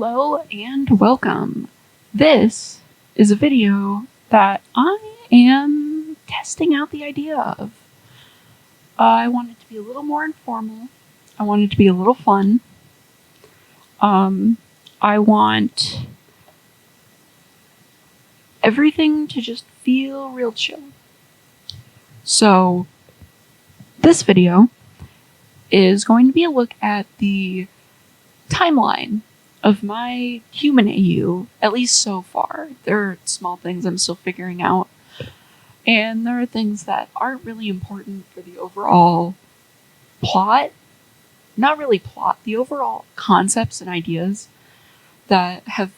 Hello and welcome. This is a video that I am testing out the idea of. I want it to be a little more informal. I want it to be a little fun. I want everything to just feel real chill. So this video is going to be a look at the timeline of my human AU, at least so far. There are small things I'm still figuring out, and there are things that aren't really important for the overall plot. Not really plot, the overall concepts and ideas that have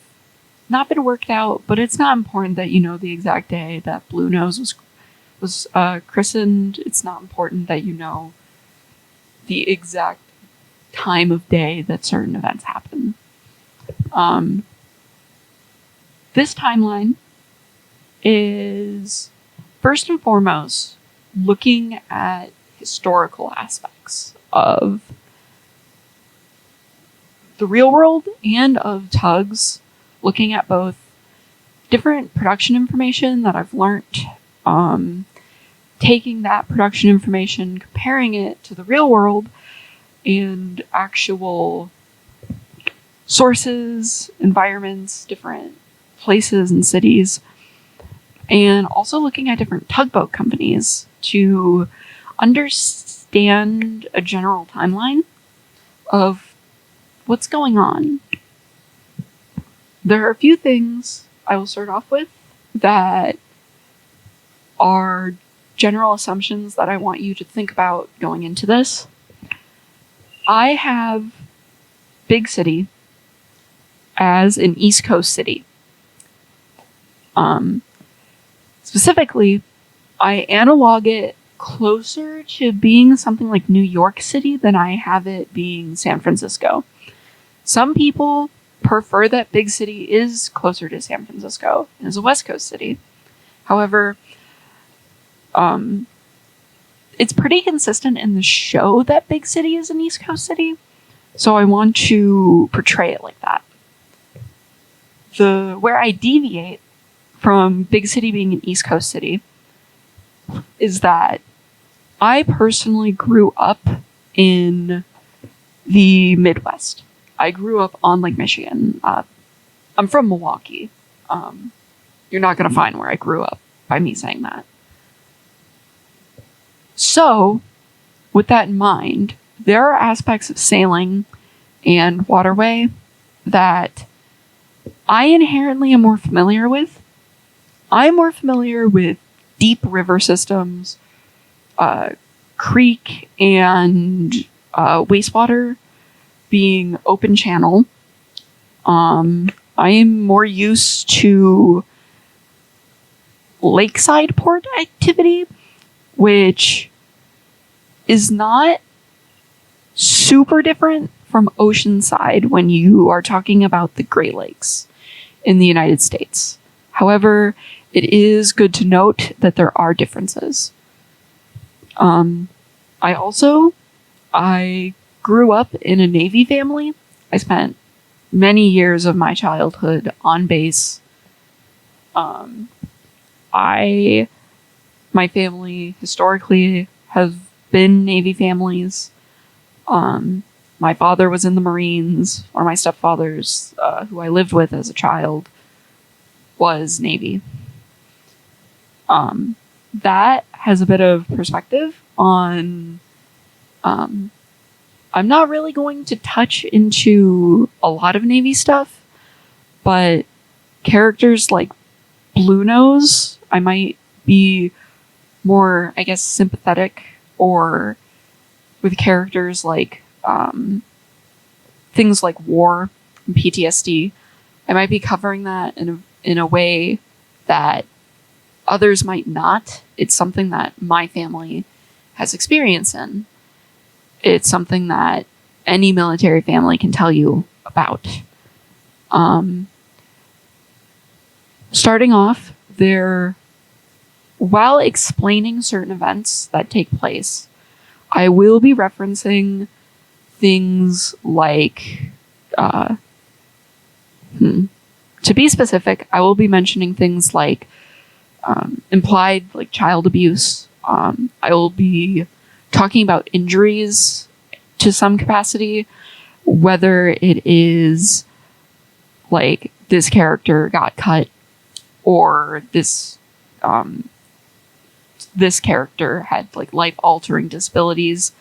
not been worked out, but it's not important that you know the exact day that Blue Nose was christened. It's not important that you know the exact time of day that certain events happen. This timeline is first and foremost looking at historical aspects of the real world and of TUGS, looking at both different production information that I've learned, taking that production information, comparing it to the real world and actual sources, environments, different places and cities, and also looking at different tugboat companies to understand a general timeline of what's going on. There are a few things I will start off with that are general assumptions that I want you to think about going into this. I have Big City as an East Coast city. Specifically, I analog it closer to being something like New York City than I have it being San Francisco. Some people prefer that Big City is closer to San Francisco and is a West Coast city. However, it's pretty consistent in the show that Big City is an East Coast city, so I want to portray it like that. Where I deviate from Big City being an East Coast city is that I personally grew up in the Midwest. I grew up on Lake Michigan. I'm from Milwaukee. You're not going to find where I grew up by me saying that. So, with that in mind, there are aspects of sailing and waterway that I inherently am more familiar with. I'm more familiar with deep river systems, creek and wastewater being open channel. I am more used to lakeside port activity, which is not super different from oceanside when you are talking about the Great Lakes in the United States. However, it is good to note that there are differences. I grew up in a Navy family. I spent many years of my childhood on base. My family historically has been Navy families. My father was in the Marines, or my stepfather's, who I lived with as a child, was Navy. That has a bit of perspective on, I'm not really going to touch into a lot of Navy stuff, but characters like Blue Nose, I might be more, I guess, sympathetic, or with characters like things like war and PTSD. I might be covering that in a way that others might not. It's something that my family has experience in. It's something that any military family can tell you about. Starting off, while explaining certain events that take place, I will be referencing things like To be specific, I will be mentioning things like implied like child abuse. I will be talking about injuries to some capacity, whether it is like this character got cut or this character had like life-altering disabilities.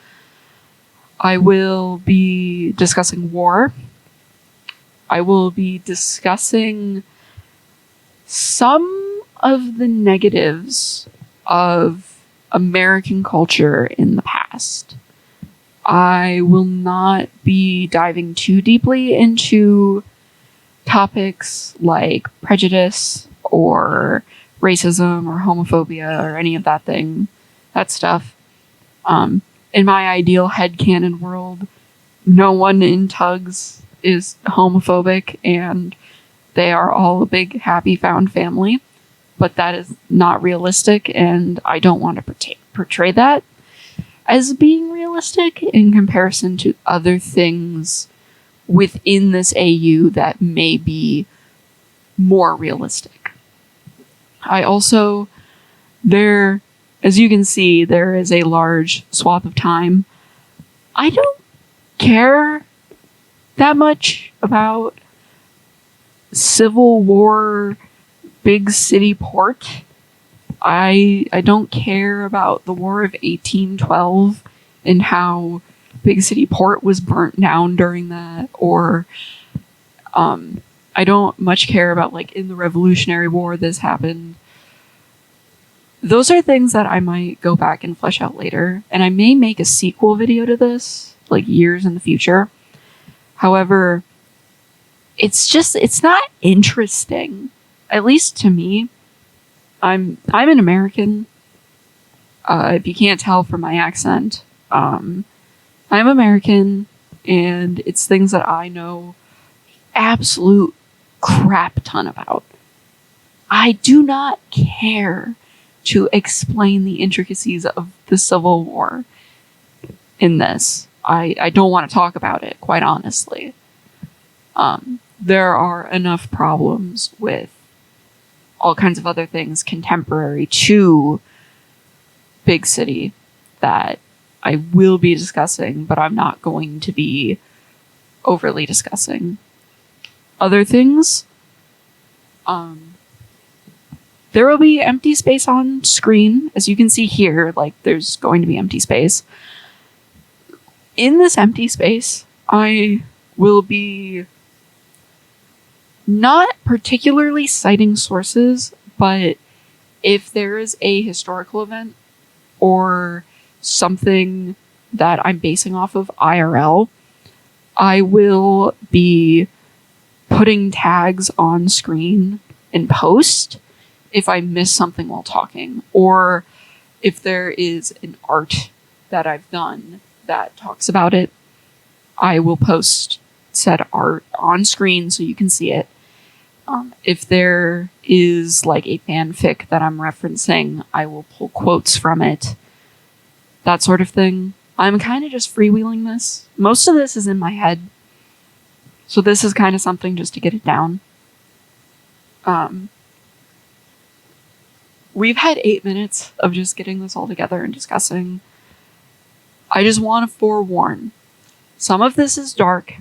I will be discussing war. I will be discussing some of the negatives of American culture in the past. I will not be diving too deeply into topics like prejudice or racism or homophobia or any of that stuff. In my ideal headcanon world, no one in TUGS is homophobic and they are all a big happy found family, but that is not realistic, and I don't want to portray that as being realistic in comparison to other things within this AU that may be more realistic. I also, as you can see, there is a large swath of time. I don't care that much about Civil War big city port. I don't care about the War of 1812 and how big city port was burnt down during that, or I don't much care about like in the Revolutionary War this happened. Those are things that I might go back and flesh out later, and I may make a sequel video to this like years in the future. However, it's not interesting, at least to me. I'm an American. If you can't tell from my accent, I'm American, and it's things that I know absolute crap ton about. I do not care to explain the intricacies of the Civil War in this. I don't want to talk about it, quite honestly. There are enough problems with all kinds of other things contemporary to Big City that I will be discussing, but I'm not going to be overly discussing. Other things, there will be empty space on screen. As you can see here, like there's going to be empty space. In this empty space, I will be not particularly citing sources, but if there is a historical event or something that I'm basing off of IRL, I will be putting tags on screen in post if I miss something while talking, or if there is an art that I've done that talks about it, I will post said art on screen so you can see it. If there is like a fanfic that I'm referencing, I will pull quotes from it. That sort of thing. I'm kind of just freewheeling this. Most of this is in my head. So this is kind of something just to get it down. We've had 8 minutes of just getting this all together and discussing. I just want to forewarn. Some of this is dark.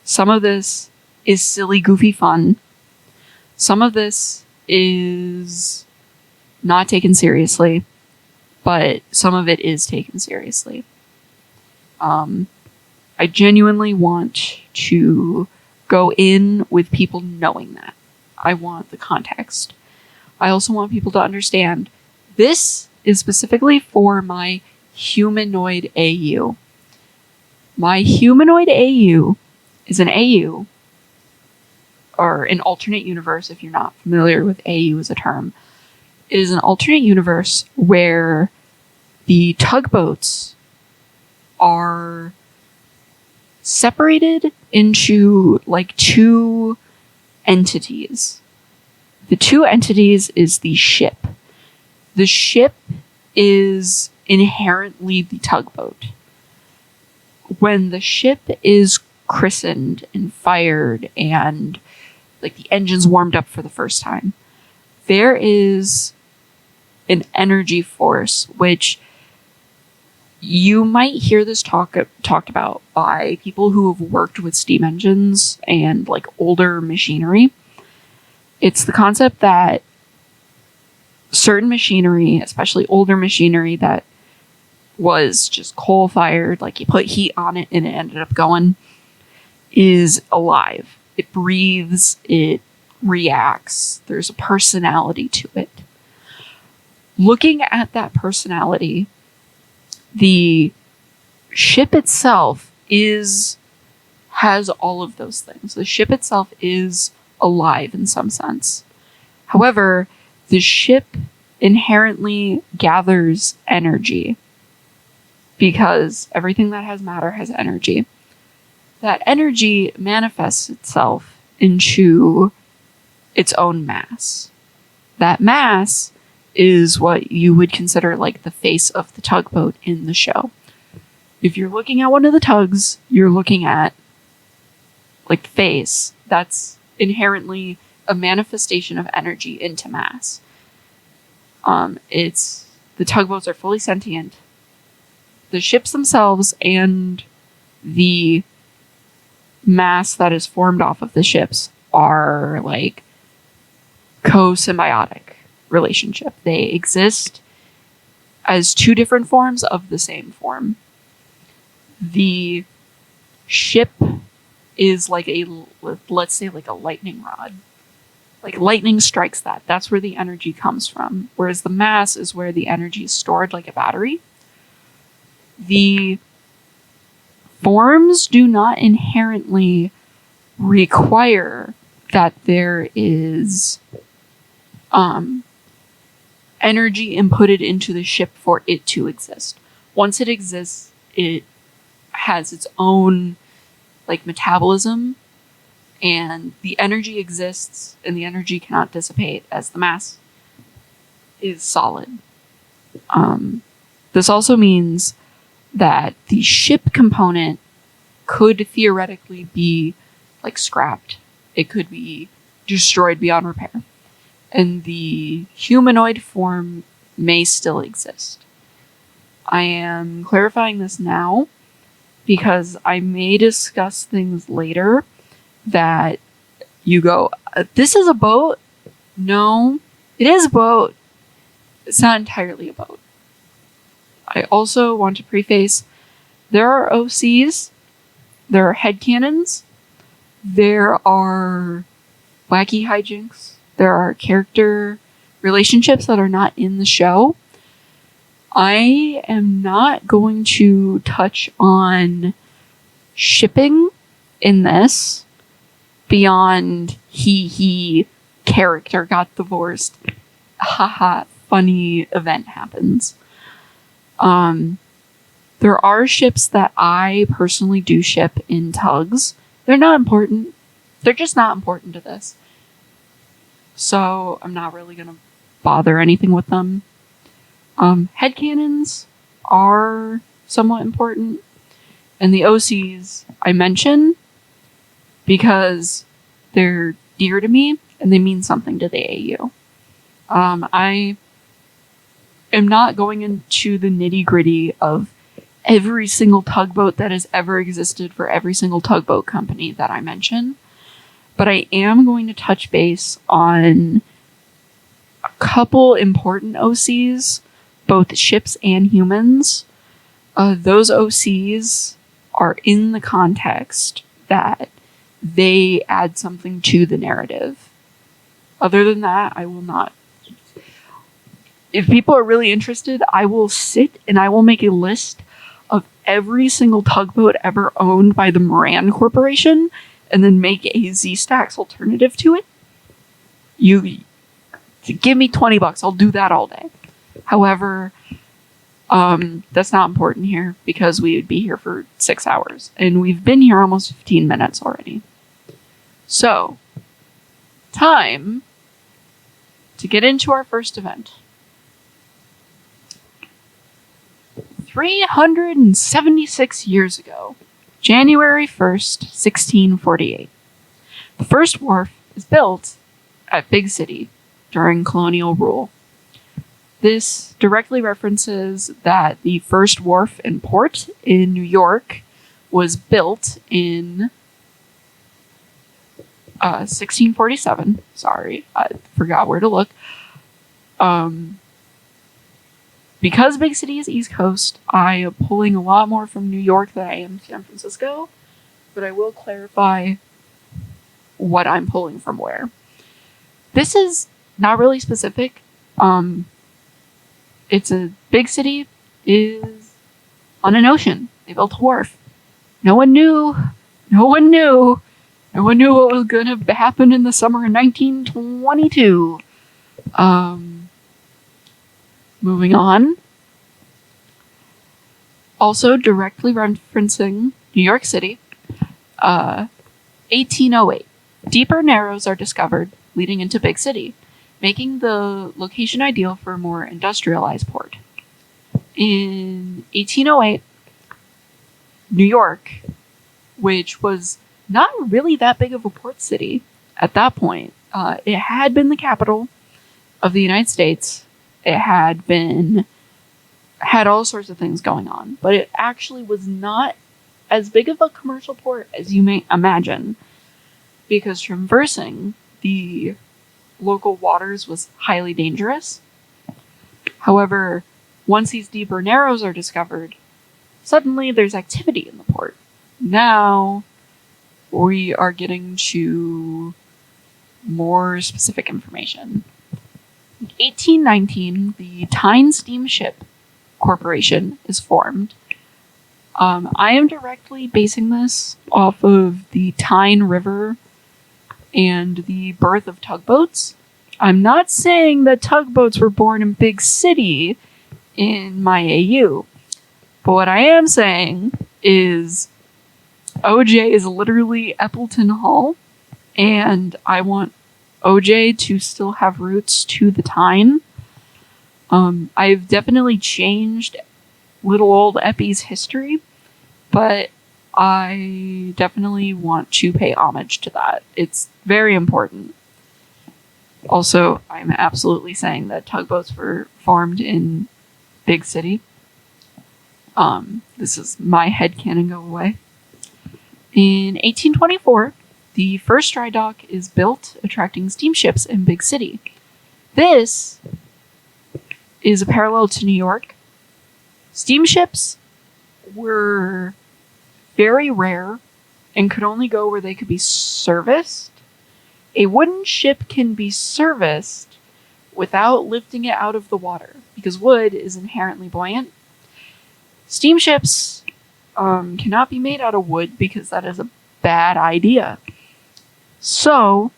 Some of this is silly, goofy fun. Some of this is not taken seriously, but some of it is taken seriously. I genuinely want to go in with people knowing that. I want the context. I also want people to understand this is specifically for my humanoid AU. My humanoid AU is an AU, or an alternate universe if you're not familiar with AU as a term. It is an alternate universe where the tugboats are separated into like two entities. The two entities is the ship. The ship is inherently the tugboat. When the ship is christened and fired and like the engine's warmed up for the first time, there is an energy force, which you might hear this talked about by people who have worked with steam engines and like older machinery. It's the concept that certain machinery, especially older machinery that was just coal fired, like you put heat on it and it ended up going, is alive. It breathes, it reacts, there's a personality to it. Looking at that personality, the ship itself has all of those things. The ship itself is alive in some sense. However, the ship inherently gathers energy because everything that has matter has energy. That energy manifests itself into its own mass. That mass is what you would consider like the face of the tugboat in the show. If you're looking at one of the tugs, you're looking at like the face. That's inherently a manifestation of energy into mass. The tugboats are fully sentient. The ships themselves and the mass that is formed off of the ships are like co-symbiotic relationship. They exist as two different forms of the same form. The ship is like let's say like a lightning rod. Like lightning strikes that. That's where the energy comes from. Whereas the mass is where the energy is stored like a battery. The forms do not inherently require that there is energy inputted into the ship for it to exist. Once it exists, it has its own like metabolism, and the energy exists, and the energy cannot dissipate as the mass is solid. This also means that the ship component could theoretically be like scrapped. It could be destroyed beyond repair. And the humanoid form may still exist. I am clarifying this now because I may discuss things later that you go, this is a boat? No, it is a boat. It's not entirely a boat. I also want to preface, there are OCs, there are headcanons, there are wacky hijinks, there are character relationships that are not in the show. I am not going to touch on shipping in this beyond he character got divorced. Haha, funny event happens. There are ships that I personally do ship in tugs. They're not important. They're just not important to this. So I'm not really going to bother anything with them. Headcanons are somewhat important. And the OCs I mention because they're dear to me and they mean something to the AU. I am not going into the nitty-gritty of every single tugboat that has ever existed for every single tugboat company that I mention, but I am going to touch base on a couple important OCs, both ships and humans. Those OCs are in the context that they add something to the narrative. Other than that, I will not. If people are really interested, I will sit and I will make a list of every single tugboat ever owned by the Moran Corporation and then make a Z-Stacks alternative to it. You give me $20, I'll do that all day. However, that's not important here because we would be here for 6 hours and we've been here almost 15 minutes already. So, time to get into our first event. 376 years ago, January 1st, 1648, the first wharf is built at Big City during colonial rule. This directly references that the first wharf and port in New York was built in 1647. Sorry, I forgot where to look. Because Big City is East Coast, I am pulling a lot more from New York than I am San Francisco, but I will clarify what I'm pulling from where. This is not really specific. It's a Big City is on an ocean. They built a wharf. No one knew what was going to happen in the summer of 1922. Moving on. Also directly referencing New York City, 1808. Deeper narrows are discovered leading into Big City, making the location ideal for a more industrialized port. In 1808, New York, which was not really that big of a port city at that point, it had been the capital of the United States. It had all sorts of things going on, but it actually was not as big of a commercial port as you may imagine, because traversing the local waters was highly dangerous. However, once these deeper narrows are discovered, suddenly there's activity in the port. Now we are getting to more specific information. In 1819, the Tyne Steamship Corporation is formed. I am directly basing this off of the Tyne River and the birth of tugboats. I'm not saying that tugboats were born in Big City in my AU, but what I am saying is OJ is literally Appleton Hall, and I want OJ to still have roots to the Tyne. I've definitely changed little old Eppie's history, but I definitely want to pay homage to that. It's very important. Also, I'm absolutely saying that tugboats were formed in Big City. This is my headcanon go away. In 1824, the first dry dock is built, attracting steamships in Big City. This is a parallel to New York. Steamships were very rare and could only go where they could be serviced. A wooden ship can be serviced without lifting it out of the water because wood is inherently buoyant. Steamships cannot be made out of wood because that is a bad idea. So,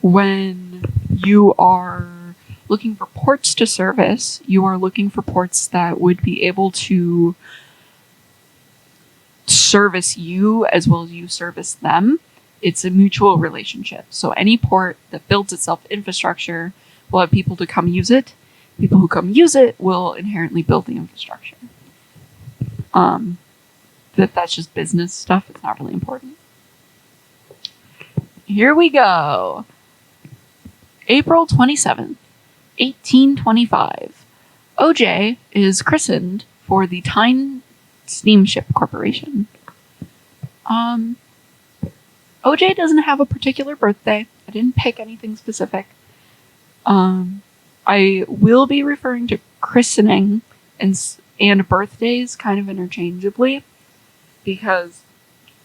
when you are looking for ports to service, you are looking for ports that would be able to service you as well as you service them. It's a mutual relationship. So any port that builds itself infrastructure will have people to come use it. People who come use it will inherently build the infrastructure. That's just business stuff. It's not really important. Here we go. April 27th, 1825. OJ is christened for the Tyne Steamship Corporation. OJ doesn't have a particular birthday. I didn't pick anything specific. I will be referring to christening and birthdays kind of interchangeably because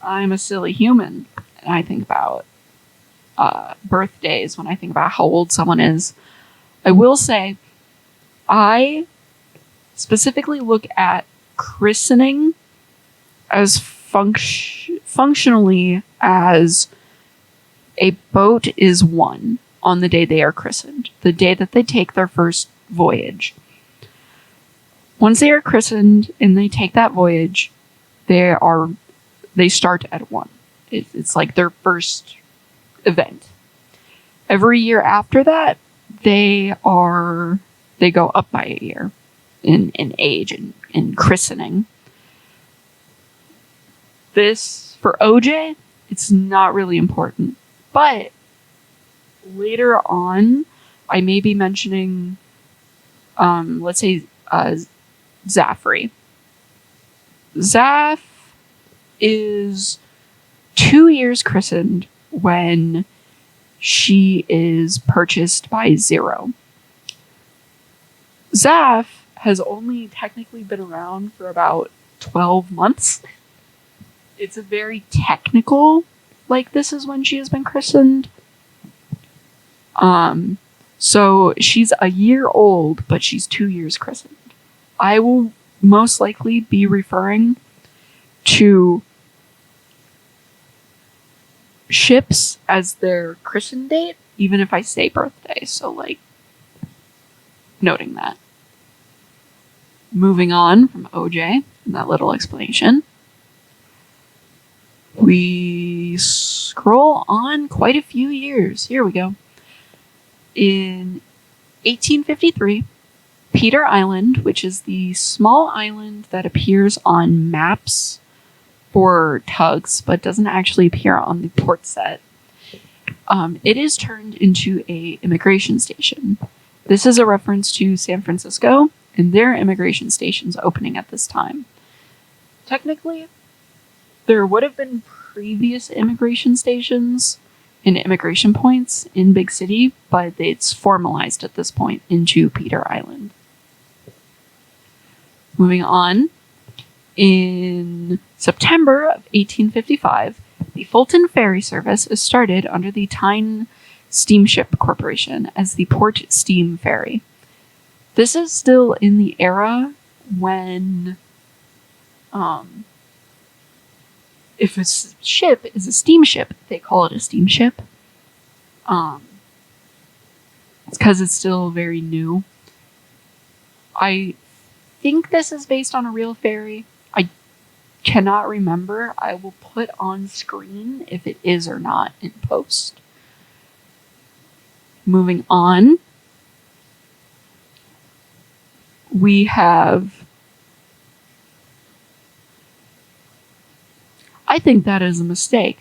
I'm a silly human and I think about birthdays when I think about how old someone is. I will say I specifically look at christening as functionally as a boat is won on the day they are christened, the day that they take their first voyage. Once they are christened and they take that voyage, they start at one. It's like their first event. Every year after that, they go up by a year in age and in christening. This, for OJ, it's not really important. But later on, I may be mentioning, let's say, Zaffrey. Zaff is 2 years christened when she is purchased by Zero. Zaff has only technically been around for about 12 months. It's a very technical, like, this is when she has been christened. So she's a year old, but she's 2 years christened. I will most likely be referring to ships as their christen date, even if I say birthday. So, like, noting that. Moving on from OJ and that little explanation, we scroll on quite a few years. Here we go. In 1853, Peter Island, which is the small island that appears on maps for TUGS, but doesn't actually appear on the port set, it is turned into a immigration station. This is a reference to San Francisco and their immigration stations opening at this time. Technically, there would have been previous immigration stations and immigration points in Big City, but it's formalized at this point into Peter Island. Moving on, in September of 1855, the Fulton Ferry Service is started under the Tyne Steamship Corporation as the Port Steam Ferry. This is still in the era when, if a ship is a steamship, they call it a steamship. It's because it's still very new. I think this is based on a real ferry. I cannot remember. I will put on screen if it is or not in post. Moving on, we have, I think that is a mistake.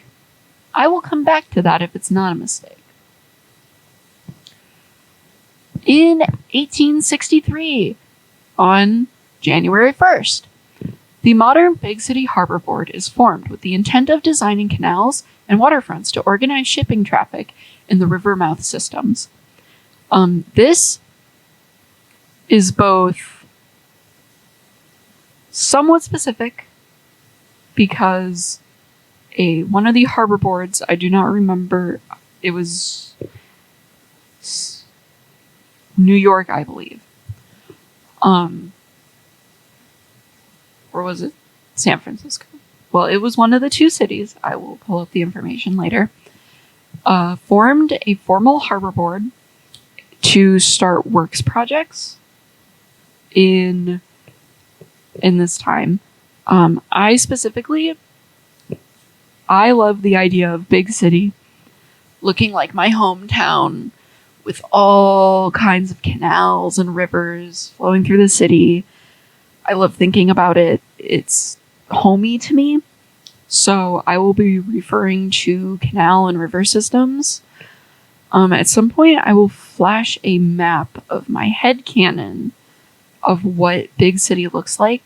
I will come back to that if it's not a mistake. In 1863, on January 1st, the modern Big City Harbor Board is formed with the intent of designing canals and waterfronts to organize shipping traffic in the river mouth systems. This is both somewhat specific because one of the harbor boards, I do not remember, it was New York, I believe. Or was it San Francisco? Well, it was one of the two cities. I will pull up the information later. Formed a formal harbor board to start works projects in this time. I love the idea of Big City looking like my hometown with all kinds of canals and rivers flowing through the city. I love thinking about it. It's homey to me. So I will be referring to canal and river systems. At some point, I will flash a map of my headcanon of what Big City looks like.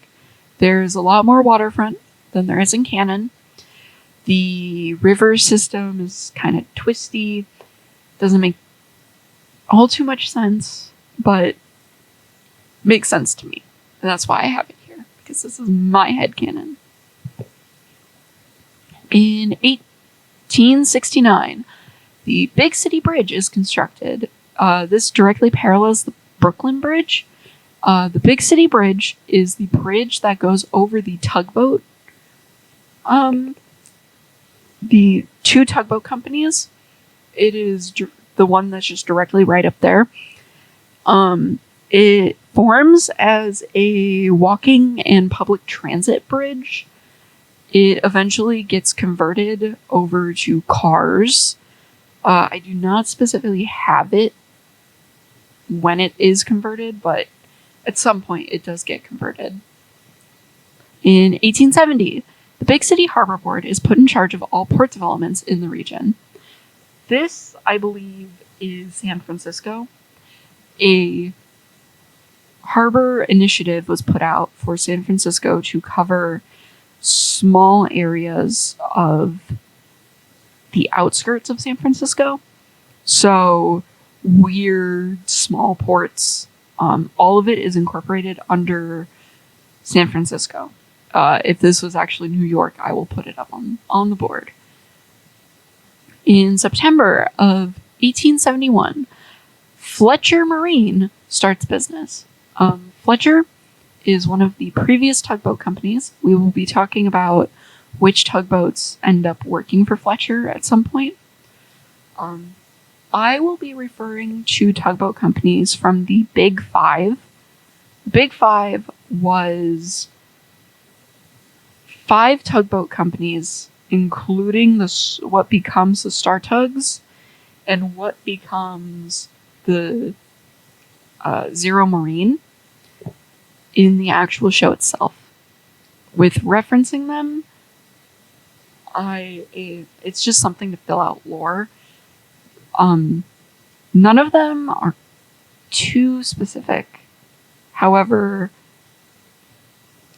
There's a lot more waterfront than there is in canon. The river system is kind of twisty. Doesn't make all too much sense, but makes sense to me. And that's why I have it here, because this is my headcanon. In 1869, the Big City Bridge is constructed. This directly parallels the Brooklyn Bridge. The Big City Bridge is the bridge that goes over the tugboat. The two tugboat companies. It is the one that's just directly right up there. It forms as a walking and public transit bridge. It eventually gets converted over to cars. I do not specifically have it when it is converted, but at some point it does get converted. In 1870, the Big City Harbor Board is put in charge of all port developments in the region. This, I believe, is San Francisco. A harbor initiative was put out for San Francisco to cover small areas of the outskirts of San Francisco. So weird small ports. All of it is incorporated under San Francisco. If this was actually New York, I will put it up on the board. In September of 1871, Fletcher Marine starts business. Fletcher is one of the previous tugboat companies. We will be talking about which tugboats end up working for Fletcher at some point. I will be referring to tugboat companies from the Big Five. The Big Five was 5 tugboat companies, including what becomes the Star Tugs and what becomes the Zero Marine in the actual show itself. With referencing them, it's just something to fill out lore. None of them are too specific. However,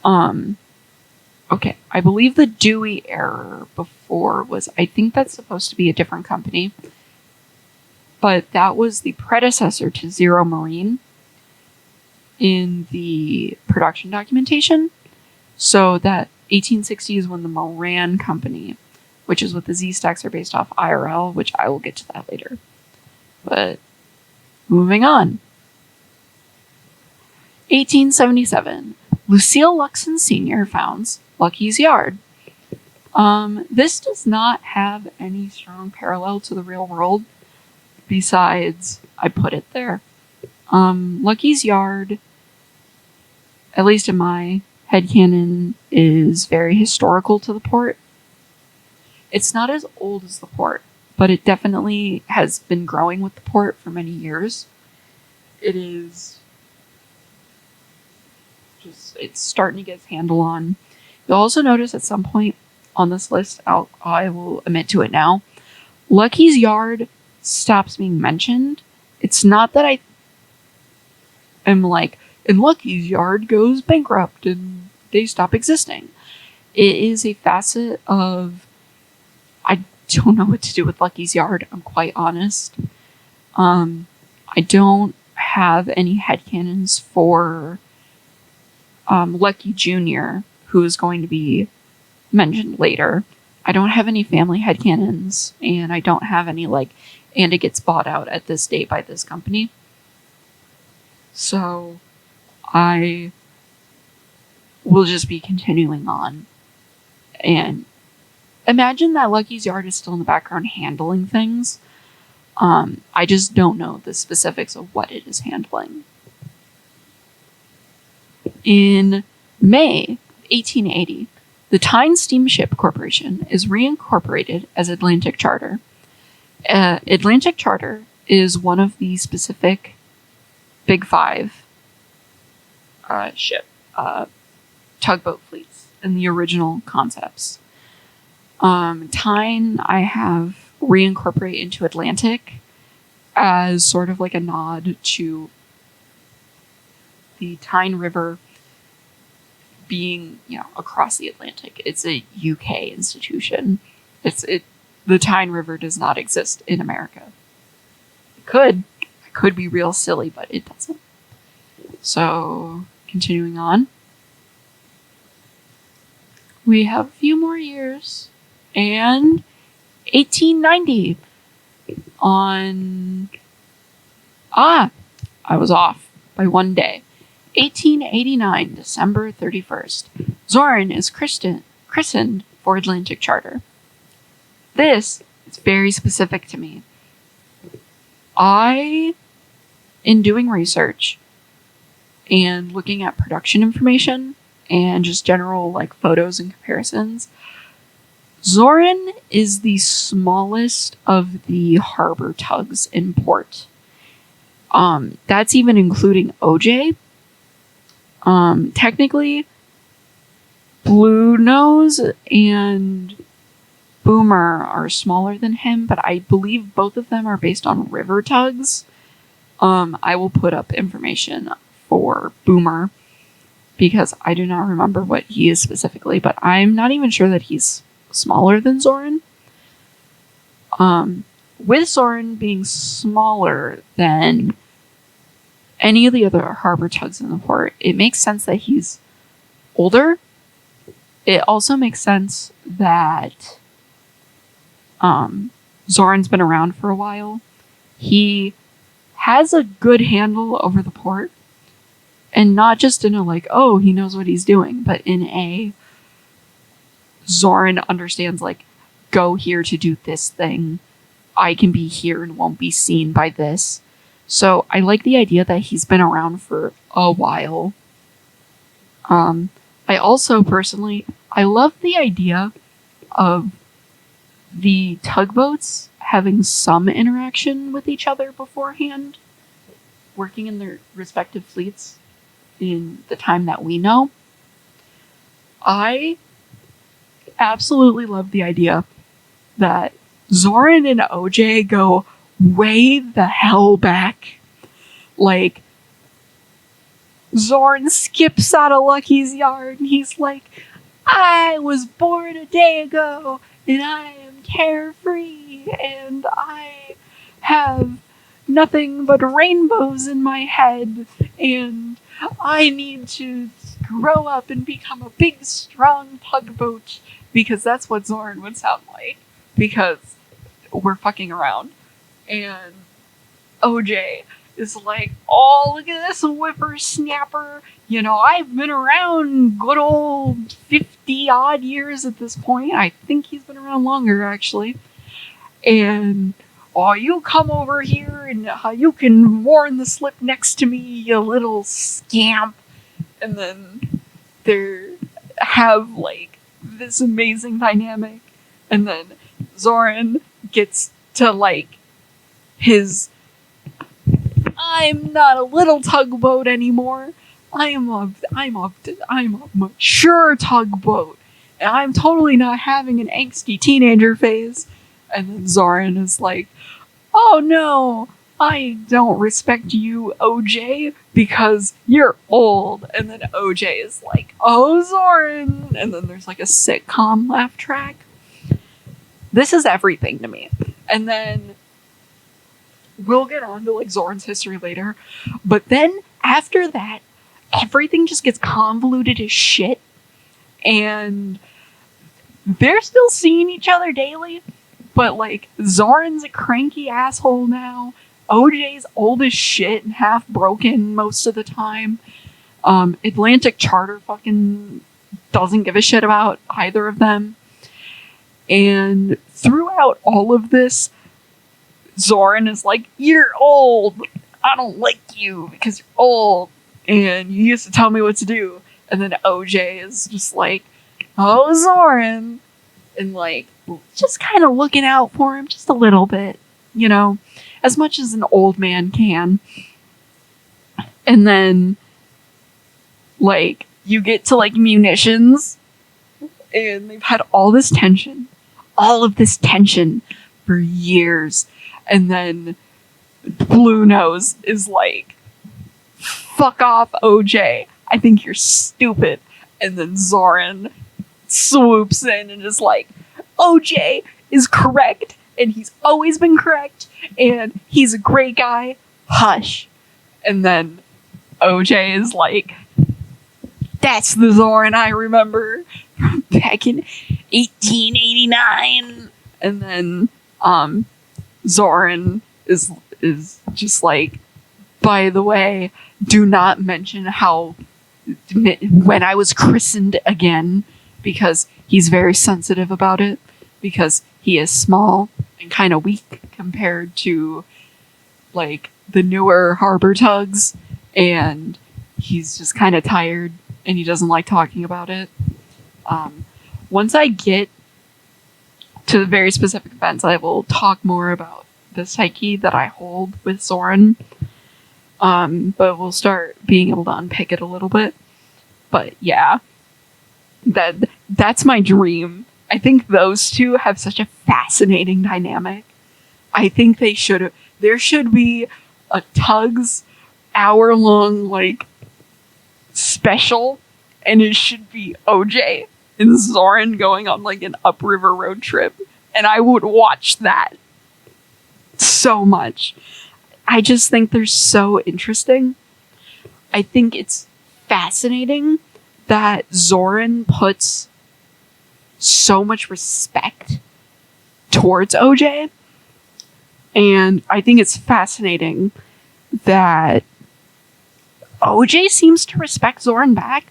okay, I believe the Dewey error before was, I think that's supposed to be a different company, but that was the predecessor to Zero Marine in the production documentation. So that 1860 is when the Moran Company, which is what the Z-Stacks are based off IRL, which I will get to that later. But moving on. 1877, Lucille Luxon Sr. founds Lucky's Yard. This does not have any strong parallel to the real world, besides I put it there. Lucky's Yard, at least in my headcanon, is very historical to the port. It's not as old as the port, but it definitely has been growing with the port for many years. It is just, it's starting to get its handle on. You'll also notice at some point on this list, I will admit to it now, Lucky's Yard stops being mentioned. It's not that I am like, and Lucky's Yard goes bankrupt and they stop existing. It is a facet of, I don't know what to do with Lucky's Yard, I'm quite honest. I don't have any headcanons for Lucky Jr., who is going to be mentioned later. I don't have any family headcanons, and I don't have any and it gets bought out at this date by this company. So I will just be continuing on. And imagine that Lucky's Yard is still in the background handling things. I just don't know the specifics of what it is handling. In May 1880, the Tyne Steamship Corporation is reincorporated as Atlantic Charter. Atlantic Charter is one of the specific Big Five tugboat fleets in the original concepts. Tyne I have reincorporate into Atlantic as sort of like a nod to the Tyne River being, across the Atlantic. It's a UK institution. The Tyne River does not exist in America. It could. I could be real silly, but it doesn't. So, continuing on. We have a few more years. And 1890 I was off by one day. 1889, December 31st. Zorin is christened for Atlantic Charter. This is very specific to me. In doing research and looking at production information and just general photos and comparisons, Zorin is the smallest of the harbor tugs in port. That's even including OJ. Technically, Blue Nose and Boomer are smaller than him, but I believe both of them are based on river tugs. I will put up information for Boomer because I do not remember what he is specifically, but I'm not even sure that he's smaller than Zoran. With Zoran being smaller than any of the other harbor tugs in the port, it makes sense that he's older. It also makes sense that Zoran's been around for a while. He has a good handle over the port, and not just in a like, oh, he knows what he's doing, but in a Zoran understands like, go here to do this thing. I can be here and won't be seen by this. So I like the idea that he's been around for a while. I also personally, I love the idea of the tugboats having some interaction with each other beforehand, working in their respective fleets in the time that we know. I absolutely love the idea that Zoran and OJ go way the hell back. Like, Zoran skips out of Lucky's yard and he's like, I was born a day ago and I am carefree and I have nothing but rainbows in my head and I need to grow up and become a big, strong tugboat, because that's what Zoran would sound like, because we're fucking around. And OJ is like, oh, look at this whippersnapper. You know, I've been around good old 50 odd years at this point. I think he's been around longer, actually. And, oh, you come over here and you can warn the slip next to me, you little scamp. And then they have, like, this amazing dynamic. And then Zoran gets to, like, his, I'm not a little tugboat anymore. I'm a mature tugboat. And I'm totally not having an angsty teenager phase. And then Zoran is like, oh no, I don't respect you, OJ, because you're old. And then OJ is like, oh, Zoran. And then there's like a sitcom laugh track. This is everything to me. And then we'll get on to like Zoran's history later. But then after that, everything just gets convoluted as shit. And they're still seeing each other daily. But like Zoran's a cranky asshole now. OJ's old as shit and half broken most of the time. Atlantic Charter fucking doesn't give a shit about either of them. And throughout all of this, Zoran is like, you're old. I don't like you because you're old. And you used to tell me what to do. And then OJ is just like, oh, Zoran. And like, just kind of looking out for him just a little bit, you know, as much as an old man can. And then, like, you get to like munitions, and they've had all of this tension for years. And then Blue Nose is like, fuck off, OJ. I think you're stupid. And then Zoran swoops in and is like, OJ is correct, and he's always been correct, and he's a great guy. Hush. And then OJ is like, that's the Zoran I remember from back in 1889. And then Zoran is just like, by the way, do not mention how when I was christened again, because he's very sensitive about it, because he is small and kind of weak compared to like the newer harbor tugs, and he's just kind of tired and he doesn't like talking about it. Once I get to the very specific events, I will talk more about the psyche that I hold with Zoran. But we'll start being able to unpick it a little bit. But yeah, that's my dream, I think those two have such a fascinating dynamic. I think there should be a TUGS hour-long, like, special, and it should be OJ and Zoran going on, like, an upriver road trip, and I would watch that so much. I just think they're so interesting. I think it's fascinating that Zoran puts so much respect towards OJ, and I think it's fascinating that OJ seems to respect Zoran back,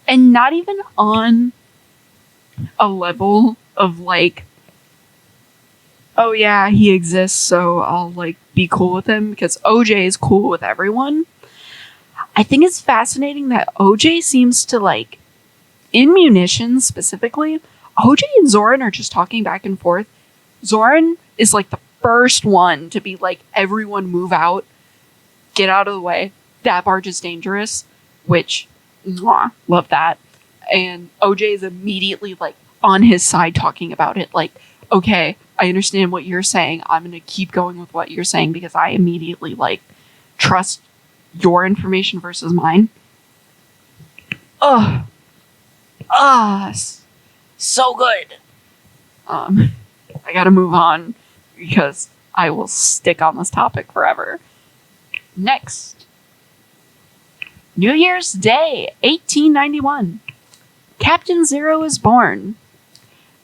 and not even on a level of like, oh yeah, he exists, so I'll like be cool with him, because OJ is cool with everyone. I think it's fascinating that OJ seems to, like, in munitions specifically, OJ and Zoran are just talking back and forth. Zoran is like the first one to be like, everyone move out, get out of the way, that barge is dangerous, which, mwah, love that. And OJ is immediately like on his side talking about it, like, okay, I understand what you're saying, I'm gonna keep going with what you're saying because I immediately like trust your information versus mine. Ugh. So good. I gotta move on because I will stick on this topic forever. Next. New Year's Day, 1891. Captain Zero is born.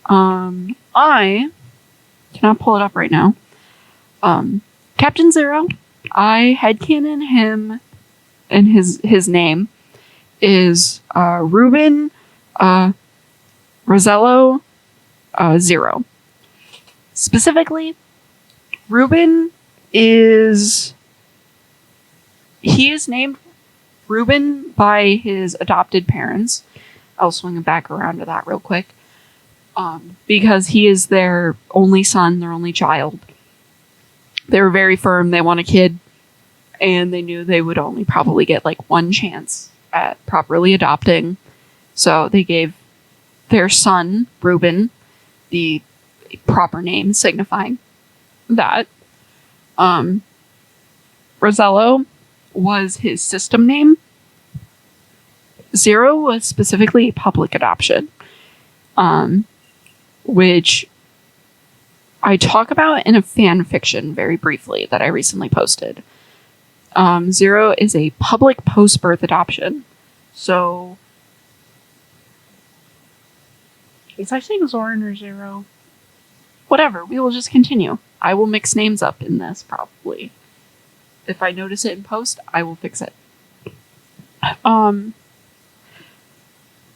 I cannot pull it up right now. Captain Zero, I headcanon him, and his name is Ruben Rosello Zero. Specifically, Ruben is named Ruben by his adopted parents. I'll swing it back around to that real quick. Because he is their only son, their only child. They were very firm, they want a kid, and they knew they would only probably get like one chance at properly adopting. So they gave their son, Ruben, the proper name signifying that. Rosello was his system name. Zero was specifically a public adoption, which I talk about in a fan fiction very briefly that I recently posted. Zero is a public post-birth adoption. So, is I saying Zoran or Zero? Whatever, we will just continue. I will mix names up in this, probably. If I notice it in post, I will fix it.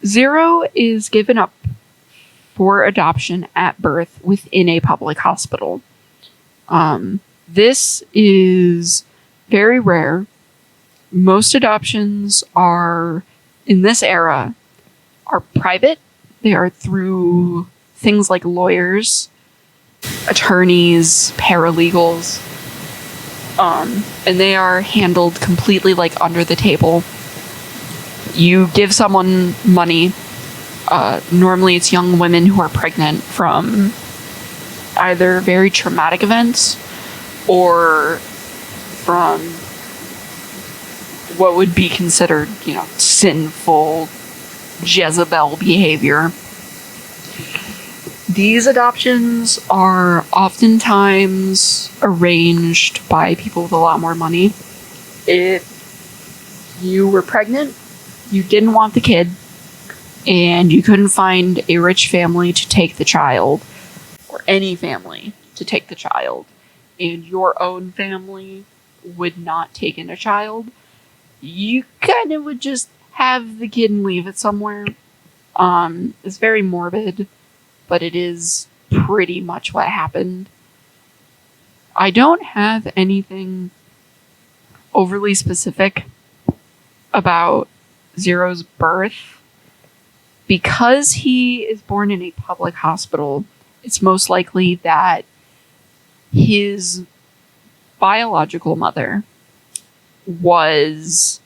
Zero is given up for adoption at birth within a public hospital. This is very rare. Most adoptions are, in this era, are private. They are through things like lawyers, attorneys, paralegals, and they are handled completely like under the table. You give someone money. Normally it's young women who are pregnant from either very traumatic events or from what would be considered, sinful Jezebel behavior. These adoptions are oftentimes arranged by people with a lot more money. If you were pregnant, you didn't want the kid, and you couldn't find a rich family to take the child, or any family to take the child, and your own family would not take in a child, you kind of would just have the kid and leave it somewhere. It's very morbid, but it is pretty much what happened. I don't have anything overly specific about Zero's birth. Because he is born in a public hospital, it's most likely that his biological mother was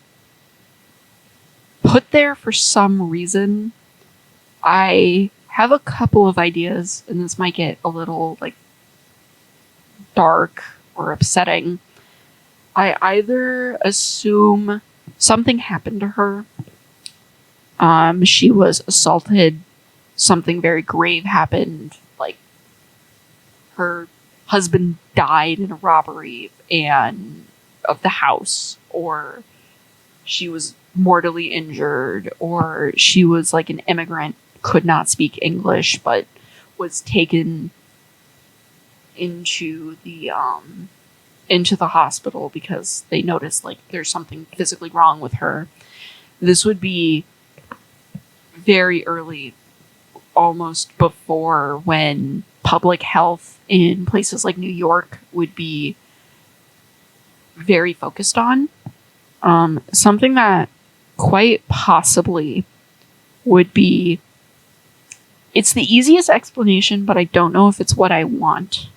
put there for some reason. I have a couple of ideas, and this might get a little like dark or upsetting. I either assume something happened to her. She was assaulted. Something very grave happened. Like her husband died in a robbery and of the house, or she was mortally injured, or she was like an immigrant, could not speak English, but was taken into the hospital because they noticed like there's something physically wrong with her. This would be very early, almost before when public health in places like New York would be very focused on. Something that quite possibly would be, it's the easiest explanation, but I don't know if it's what I want,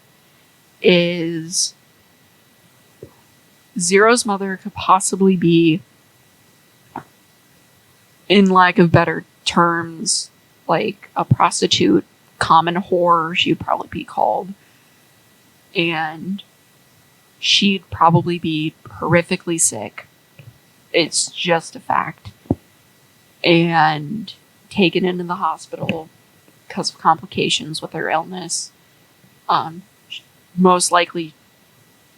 is Zero's mother could possibly be, in lack of better terms, like a prostitute, common whore, she would probably be called. And she'd probably be horrifically sick. It's just a fact. And taken into the hospital because of complications with her illness. Most likely,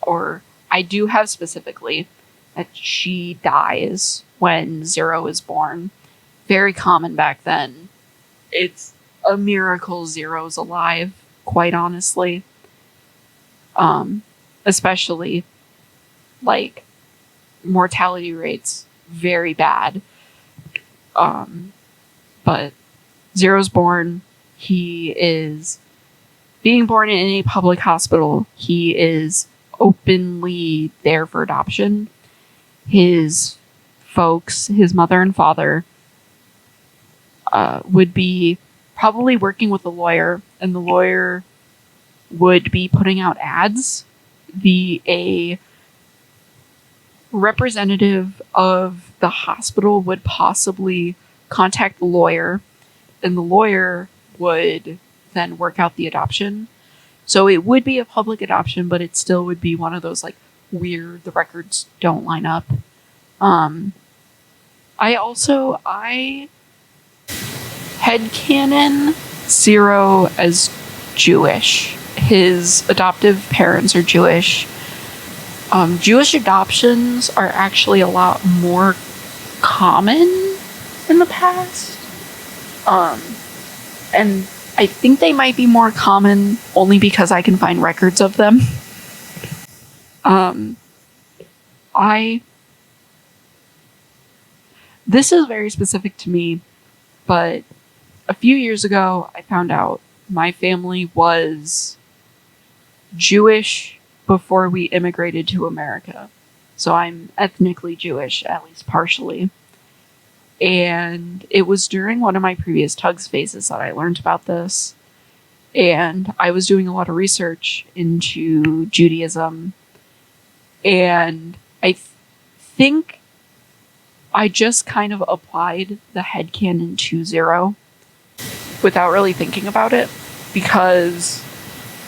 or I do have specifically, that she dies when Zero is born. Very common back then. It's a miracle Zero's alive, quite honestly. Especially, like, mortality rates very bad. But Zero's born. He is being born in a public hospital. He is openly there for adoption. His folks, his mother and father, would be probably working with a lawyer, and the lawyer would be putting out ads. A representative of the hospital would possibly contact the lawyer, and the lawyer would then work out the adoption. So it would be a public adoption, but it still would be one of those like weird, the records don't line up. I headcanon Zero as Jewish. His adoptive parents are Jewish. Jewish adoptions are actually a lot more common in the past. And I think they might be more common only because I can find records of them. This is very specific to me, but a few years ago, I found out my family was Jewish before we immigrated to America. So I'm ethnically Jewish, at least partially. And it was during one of my previous TUGS phases that I learned about this. And I was doing a lot of research into Judaism. And I think I just kind of applied the headcanon to Zero without really thinking about it, because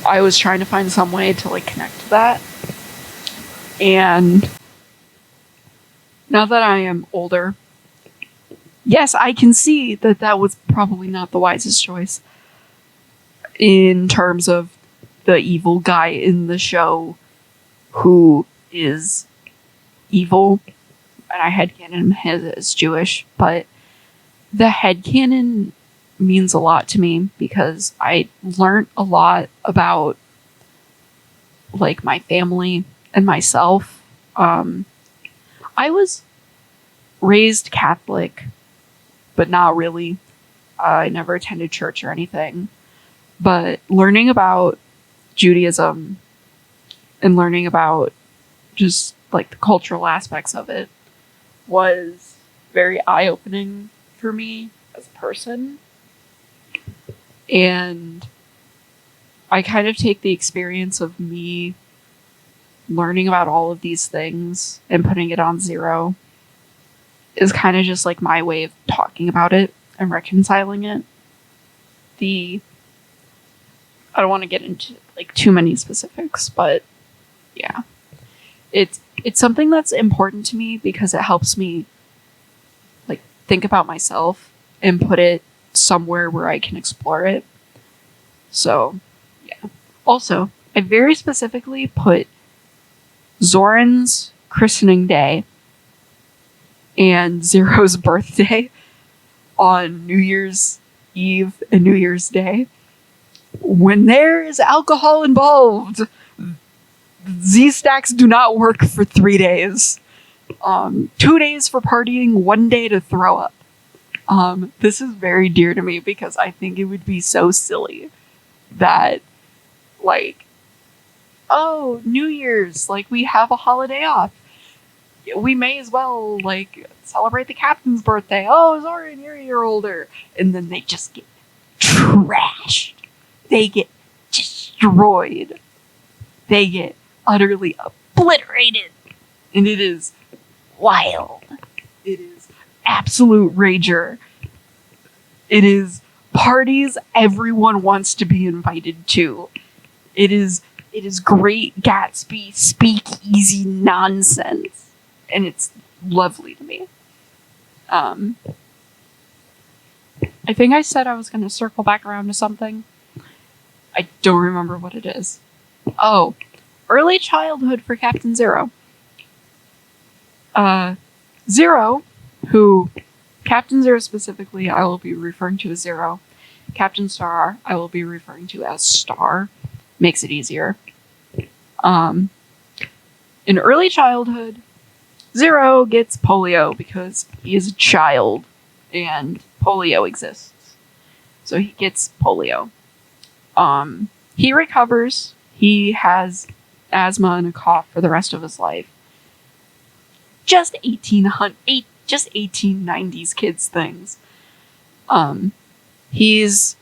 I was trying to find some way to like connect to that. And now that I am older, yes, I can see that that was probably not the wisest choice in terms of the evil guy in the show who is evil, and I headcanon him as Jewish, but the headcanon means a lot to me because I learned a lot about like my family and myself. I was raised Catholic, but not really. I never attended church or anything. But learning about Judaism and learning about just like the cultural aspects of it was very eye-opening for me as a person. And I kind of take the experience of me learning about all of these things and putting it on Zero is kind of just like my way of talking about it and reconciling it. I don't want to get into like too many specifics, but yeah. It's something that's important to me because it helps me like think about myself and put it somewhere where I can explore it. So, yeah. Also, I very specifically put Zoran's christening day and Zero's birthday on New Year's Eve and New Year's Day. When there is alcohol involved, Z-stacks do not work for 3 days. 2 days for partying, 1 day to throw up. This is very dear to me because I think it would be so silly that, like, oh, New Year's, like, we have a holiday off. We may as well, like, celebrate the captain's birthday. Oh, Zoran, you're a year older. And then they just get trashed. They get destroyed. They get utterly obliterated. And it is wild. It is absolute rager. It is parties everyone wants to be invited to. It is Great Gatsby speakeasy nonsense. And it's lovely to me. I think I said I was going to circle back around to something. I don't remember what it is. Oh, early childhood for Captain Zero. Zero, who Captain Zero specifically, I will be referring to as Zero. Captain Star, I will be referring to as Star. Makes it easier. In early childhood, Zero gets polio because he is a child and polio exists. So he gets polio. He recovers. He has asthma and a cough for the rest of his life. Just 1890s kids things. He's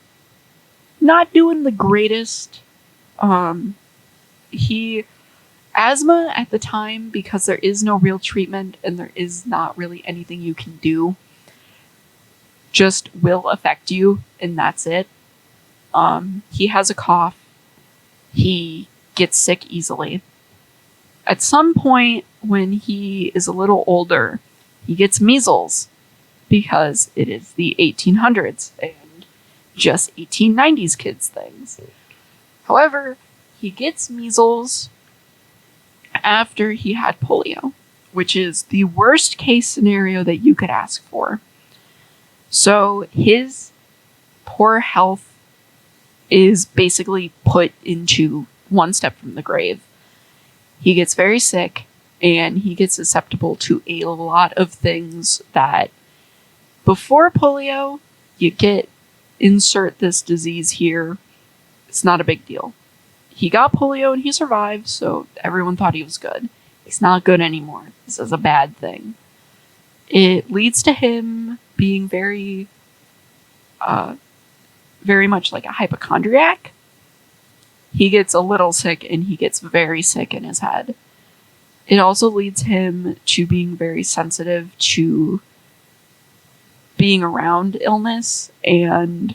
not doing the greatest. Asthma at the time, because there is no real treatment and there is not really anything you can do, just will affect you, and that's it. He has a cough. He gets sick easily. At some point, when he is a little older, he gets measles, because it is the 1800s and just 1890s kids things. However, he gets measles after he had polio, which is the worst case scenario that you could ask for. So his poor health is basically put into one step from the grave. He gets very sick, and he gets susceptible to a lot of things that before polio, you insert this disease here. It's not a big deal. He got polio and he survived, so everyone thought he was good. He's not good anymore. This is a bad thing. It leads to him being very much like a hypochondriac. He gets a little sick and he gets very sick in his head. It also leads him to being very sensitive to being around illness and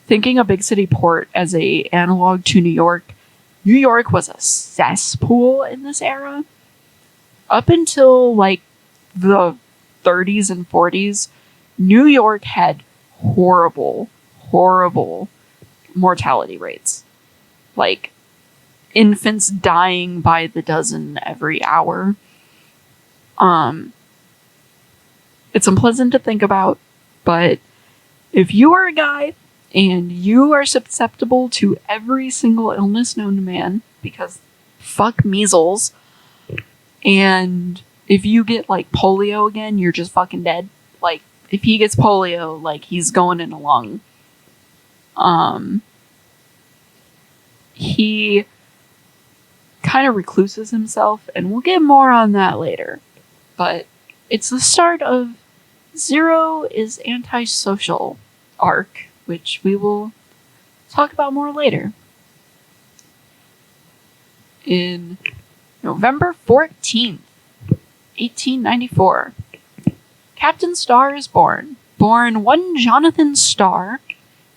thinking a big city port as a analog to New York. New York was a cesspool in this era. Up until like the 30s and 40s, New York had horrible mortality rates. Like infants dying by the dozen every hour. It's unpleasant to think about, but if you are a guy and you are susceptible to every single illness known to man, because fuck measles, and if you get like polio again, you're just fucking dead. Like, if he gets polio, like, he's going in a lung. He kind of recluses himself, and we'll get more on that later. But it's the start of Zero is antisocial arc, which we will talk about more later. In November 14th, 1894, Captain Star is born. Born one Jonathan Starr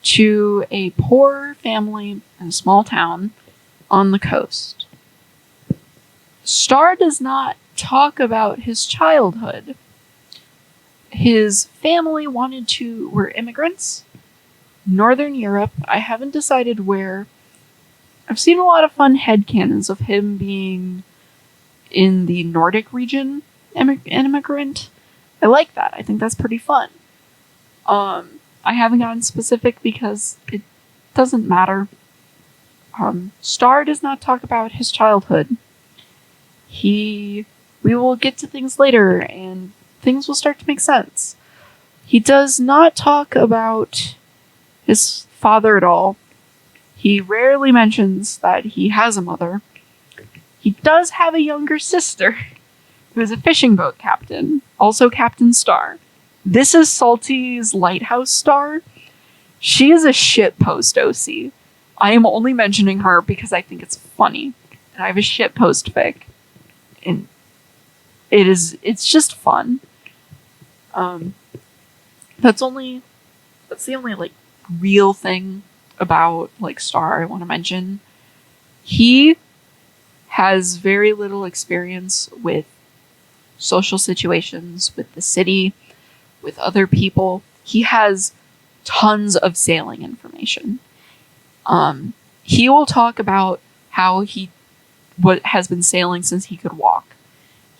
to a poor family in a small town on the coast. Star does not talk about his childhood. His family were immigrants. Northern Europe. I haven't decided where. I've seen a lot of fun headcanons of him being in the Nordic region, immigrant. I like that. I think that's pretty fun. I haven't gotten specific because it doesn't matter. Star does not talk about his childhood. We will get to things later, and things will start to make sense. He does not talk about his father at all. He rarely mentions that he has a mother. He does have a younger sister, who is a fishing boat captain, also Captain Star. This is Salty's lighthouse star. She is a shitpost OC. I am only mentioning her because I think it's funny. And I have a shitpost fic. And it's just fun. That's the only like real thing about like Star I want to mention. He has very little experience with social situations, with the city, with other people. He has tons of sailing information. He will talk about how has been sailing since he could walk.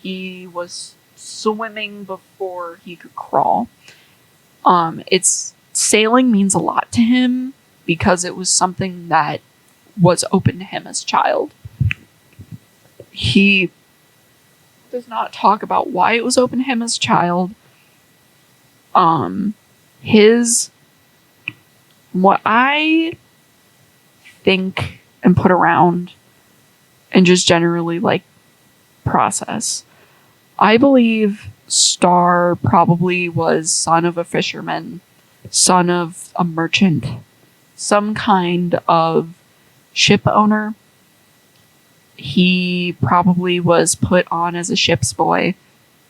He was swimming before he could crawl. Sailing means a lot to him because it was something that was open to him as a child. He does not talk about why it was open to him as a child. What I think and put around and just generally like process, I believe Star probably was son of a fisherman, son of a merchant, some kind of ship owner. He probably was put on as a ship's boy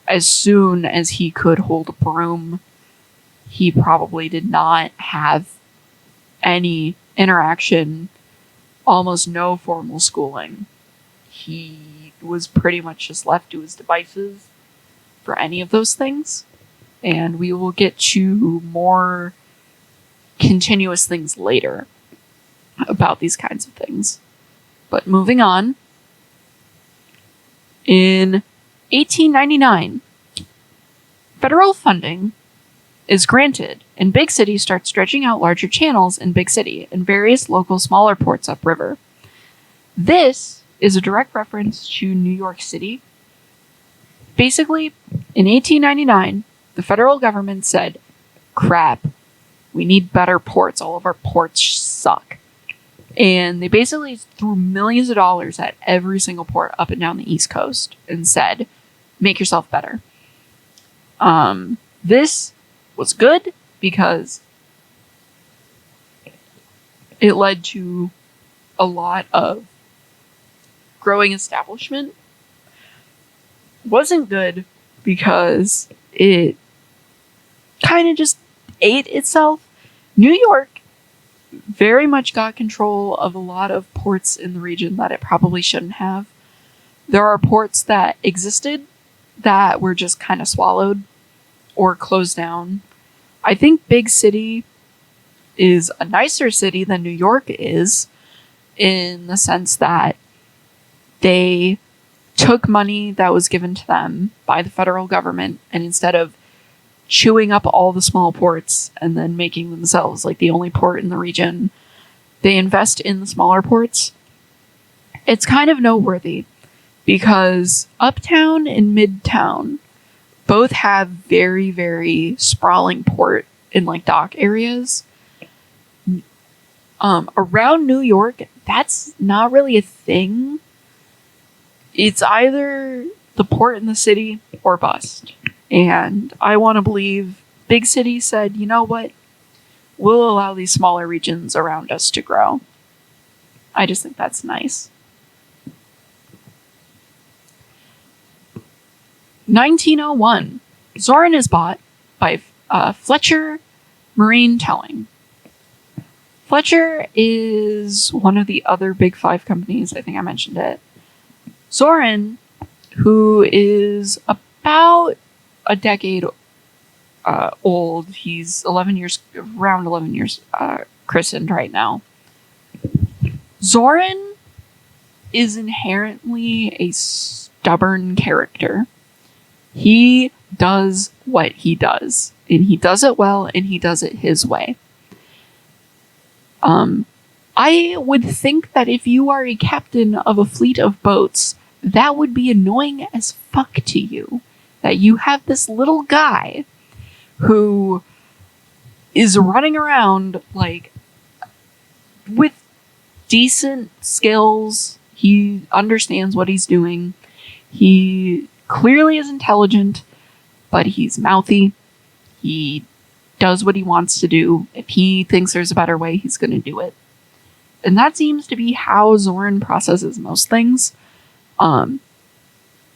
as soon as he could hold a broom. He probably did not have any interaction, almost no formal schooling. He was pretty much just left to his devices for any of those things. And we will get to more continuous things later about these kinds of things. But moving on, in 1899, federal funding is granted, and Big City starts stretching out larger channels in Big City and various local smaller ports upriver. This is a direct reference to New York City. Basically, in 1899, the federal government said, crap, we need better ports. All of our ports suck. And they basically threw millions of dollars at every single port up and down the East Coast and said, make yourself better. This was good because it led to a lot of growing establishment. Wasn't good because it kind of just ate itself. New York very much got control of a lot of ports in the region that it probably shouldn't have. There are ports that existed that were just kind of swallowed or closed down. I think Big City is a nicer city than New York is, in the sense that they took money that was given to them by the federal government, and instead of chewing up all the small ports and then making themselves like the only port in the region, they invest in the smaller ports. It's kind of noteworthy because Uptown and Midtown both have very, very sprawling port and like dock areas. Around New York, that's not really a thing. It's either the port in the city or bust. And I want to believe Big City said, you know what? We'll allow these smaller regions around us to grow. I just think that's nice. 1901, Zorin is bought by Fletcher Marine Towing. Fletcher is one of the other big five companies. I think I mentioned it. Zoran, who is about a decade old. He's around 11 years christened right now. Zoran is inherently a stubborn character. He does what he does, and he does it well, and he does it his way. I would think that if you are a captain of a fleet of boats, that would be annoying as fuck to you. That you have this little guy who is running around, like, with decent skills. He understands what he's doing. He clearly is intelligent, but he's mouthy. He does what he wants to do. If he thinks there's a better way, he's going to do it. And that seems to be how Zoran processes most things.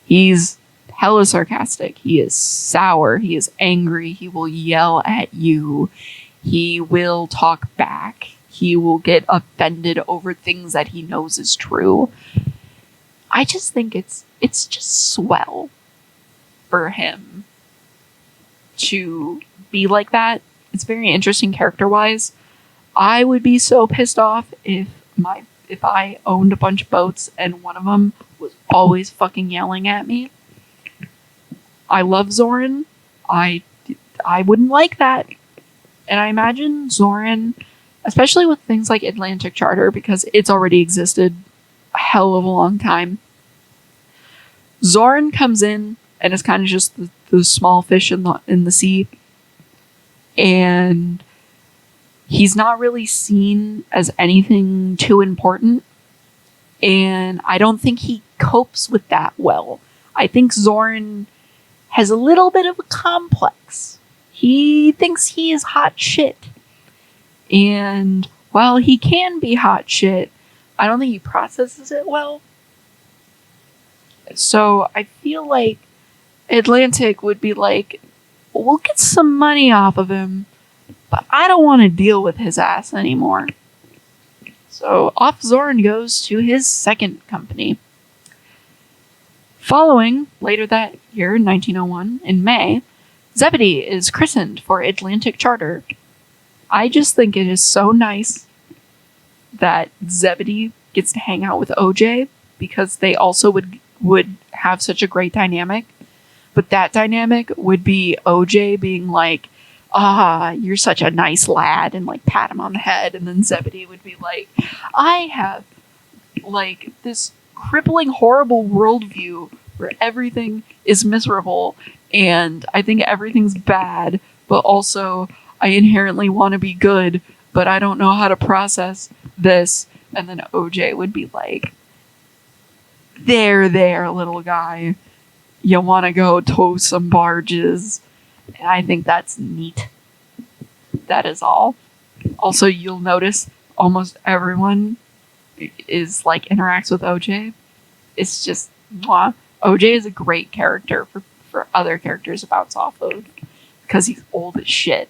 He's hella sarcastic. He is sour. He is angry. He will yell at you. He will talk back. He will get offended over things that he knows is true. I just think it's just swell for him to be like that. It's very interesting character-wise. I would be so pissed off if I owned a bunch of boats and one of them was always fucking yelling at me. I love Zoran. I wouldn't like that. And I imagine Zoran, especially with things like Atlantic Charter, because it's already existed a hell of a long time. Zoran comes in and is kind of just the small fish in the sea. And he's not really seen as anything too important. And I don't think he copes with that well. I think Zoran has a little bit of a complex. He thinks he is hot shit. And while he can be hot shit, I don't think he processes it well. So I feel like Atlantic would be like, we'll get some money off of him, but I don't want to deal with his ass anymore. So off Zoran goes to his second company. Following, later that year, 1901, in May, Zebedee is christened for Atlantic Charter. I just think it is so nice that Zebedee gets to hang out with OJ, because they also would have such a great dynamic. But that dynamic would be OJ being like, you're such a nice lad, and like pat him on the head, and then Zebedee would be like, I have like this crippling, horrible worldview where everything is miserable, and I think everything's bad, but also I inherently want to be good, but I don't know how to process this. And then OJ would be like, there, little guy. You want to go tow some barges. And I think that's neat. That is all. Also, you'll notice almost everyone is like interacts with OJ. It's just, mwah. OJ is a great character for other characters about Softload, because he's old as shit.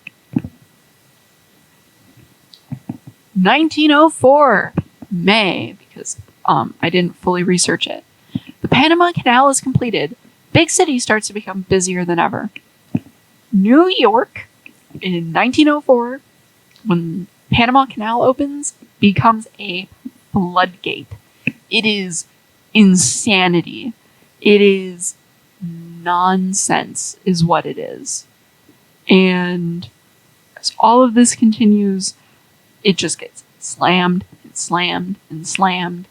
1904, May, because I didn't fully research it. The Panama Canal is completed. Big city starts to become busier than ever. New York, in 1904, when Panama Canal opens, becomes a floodgate. It is insanity. It is nonsense, is what it is. And as all of this continues, it just gets slammed and slammed and slammed.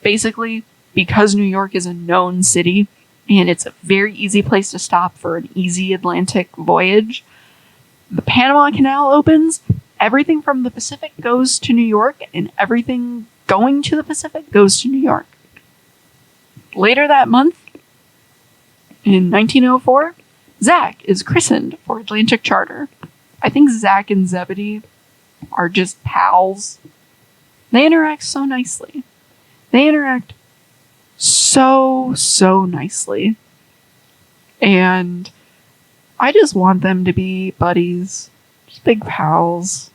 Basically, because New York is a known city, and it's a very easy place to stop for an easy Atlantic voyage, the Panama Canal opens, everything from the Pacific goes to New York, and everything going to the Pacific goes to New York. Later that month, in 1904, Zach is christened for Atlantic Charter. I think Zach and Zebedee are just pals. They interact so nicely. They interact so nicely. And I just want them to be buddies. Just big pals.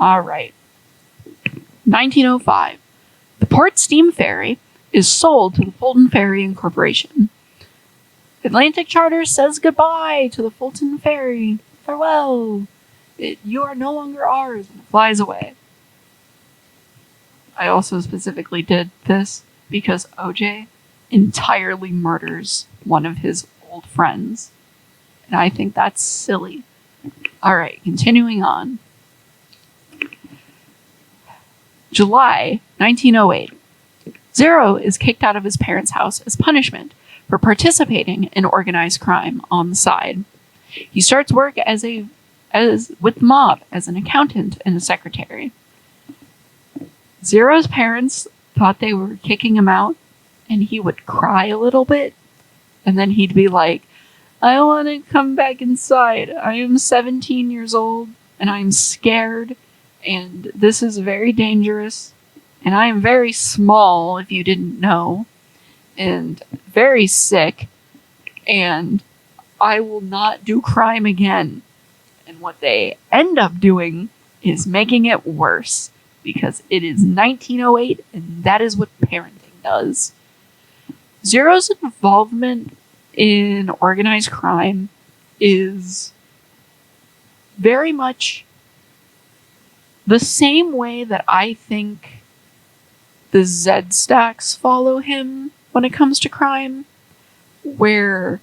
Alright. 1905. The Port Steam Ferry is sold to the Fulton Ferry Incorporation. Atlantic Charter says goodbye to the Fulton Ferry. Farewell. You are no longer ours, and it flies away. I also specifically did this because OJ entirely murders one of his old friends. And I think that's silly. Alright, continuing on. July 1908. Zero is kicked out of his parents' house as punishment for participating in organized crime on the side. He starts work with the mob as an accountant and a secretary. Zero's parents thought they were kicking him out, and he would cry a little bit, and then he'd be like, I want to come back inside. I am 17 years old, and I'm scared, and this is very dangerous, and I am very small, if you didn't know, and very sick, and I will not do crime again. And what they end up doing is making it worse, because it is 1908, and that is what parenting does. Zero's involvement in organized crime is very much the same way that I think the Z stacks follow him when it comes to crime, where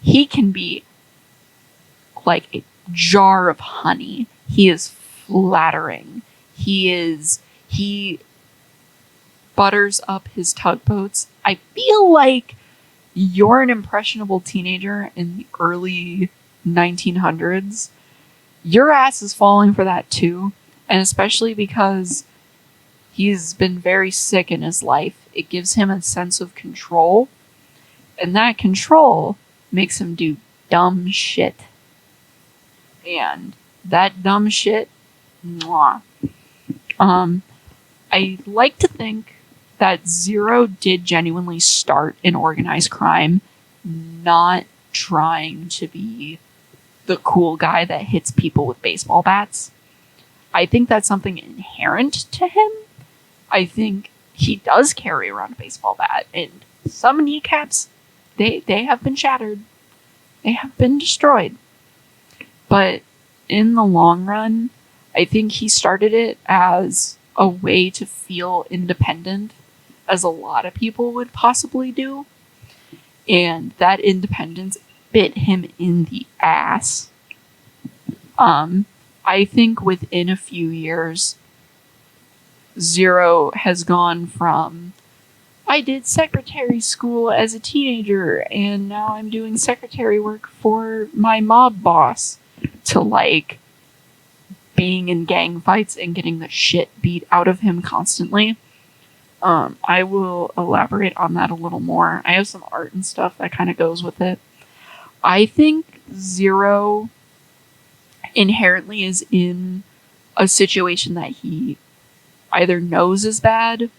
he can be like a jar of honey. He is flattering. He butters up his tugboats. I feel like you're an impressionable teenager in the early 1900s. Your ass is falling for that too. And especially because he's been very sick in his life, it gives him a sense of control. And that control makes him do dumb shit. And that dumb shit, mwah. I like to think that Zero did genuinely start in organized crime, not trying to be the cool guy that hits people with baseball bats. I think that's something inherent to him. I think he does carry around a baseball bat, and some kneecaps, they have been shattered. They have been destroyed. But in the long run, I think he started it as a way to feel independent, as a lot of people would possibly do. And that independence bit him in the ass. I think within a few years, Zero has gone from, I did secretary school as a teenager, and now I'm doing secretary work for my mob boss, to like being in gang fights and getting the shit beat out of him constantly. I will elaborate on that a little more. I have some art and stuff that kind of goes with it. I think Zero inherently is in a situation that he either knows is bad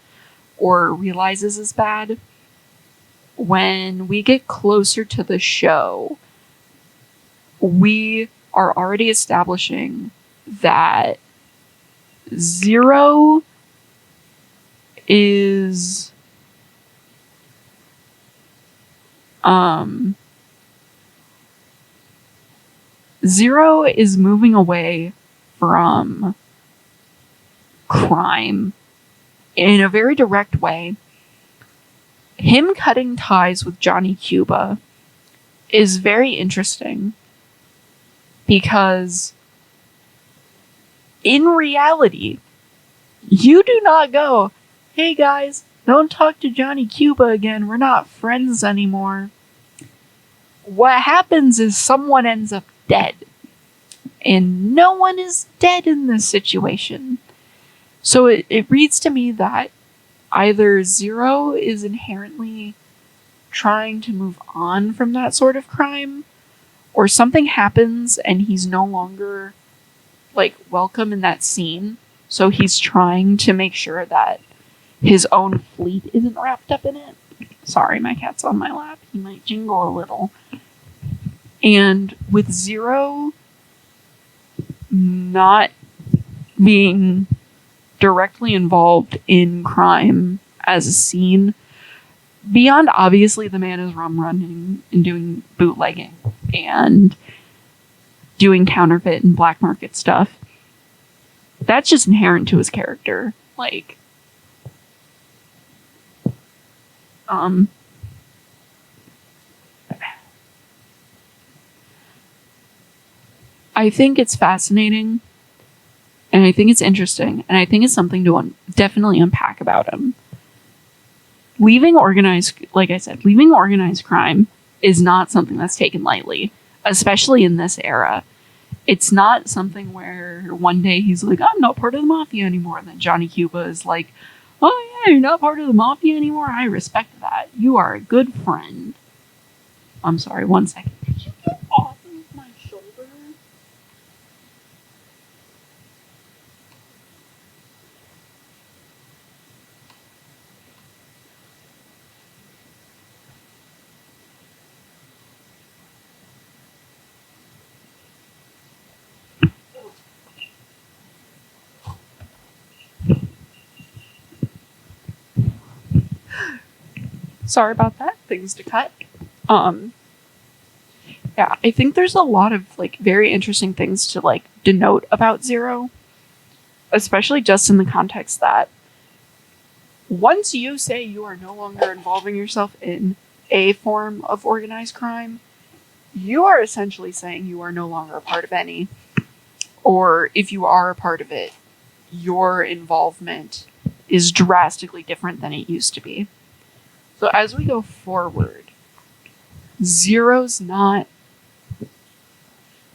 or realizes is bad. When we get closer to the show, we are already establishing that Zero is Zero is moving away from crime in a very direct way. Him cutting ties with Johnny Cuba is very interesting because in reality, you do not go, hey guys, don't talk to Johnny Cuba again, we're not friends anymore. What happens is someone ends up dead. And no one is dead in this situation. So it reads to me that either Zero is inherently trying to move on from that sort of crime, or something happens and he's no longer like welcome in that scene. So he's trying to make sure that his own fleet isn't wrapped up in it. Sorry, my cat's on my lap. He might jingle a little. And with Zero not being directly involved in crime as a scene. Beyond obviously the man is rum running and doing bootlegging and doing counterfeit and black market stuff. That's just inherent to his character. Like, I think it's fascinating, and I think it's interesting, and I think it's something to definitely unpack about him. Leaving organized crime is not something that's taken lightly, especially in this era. It's not something where one day he's like, I'm not part of the mafia anymore. And then Johnny Cuba is like, oh yeah, you're not part of the mafia anymore? I respect that. You are a good friend. I'm sorry, 1 second. Could you get off of my shoulder? Sorry about that. Things to cut. Yeah, I think there's a lot of like very interesting things to like denote about Zero, especially just in the context that once you say you are no longer involving yourself in a form of organized crime, you are essentially saying you are no longer a part of any. Or if you are a part of it, your involvement is drastically different than it used to be. So as we go forward, Zero's going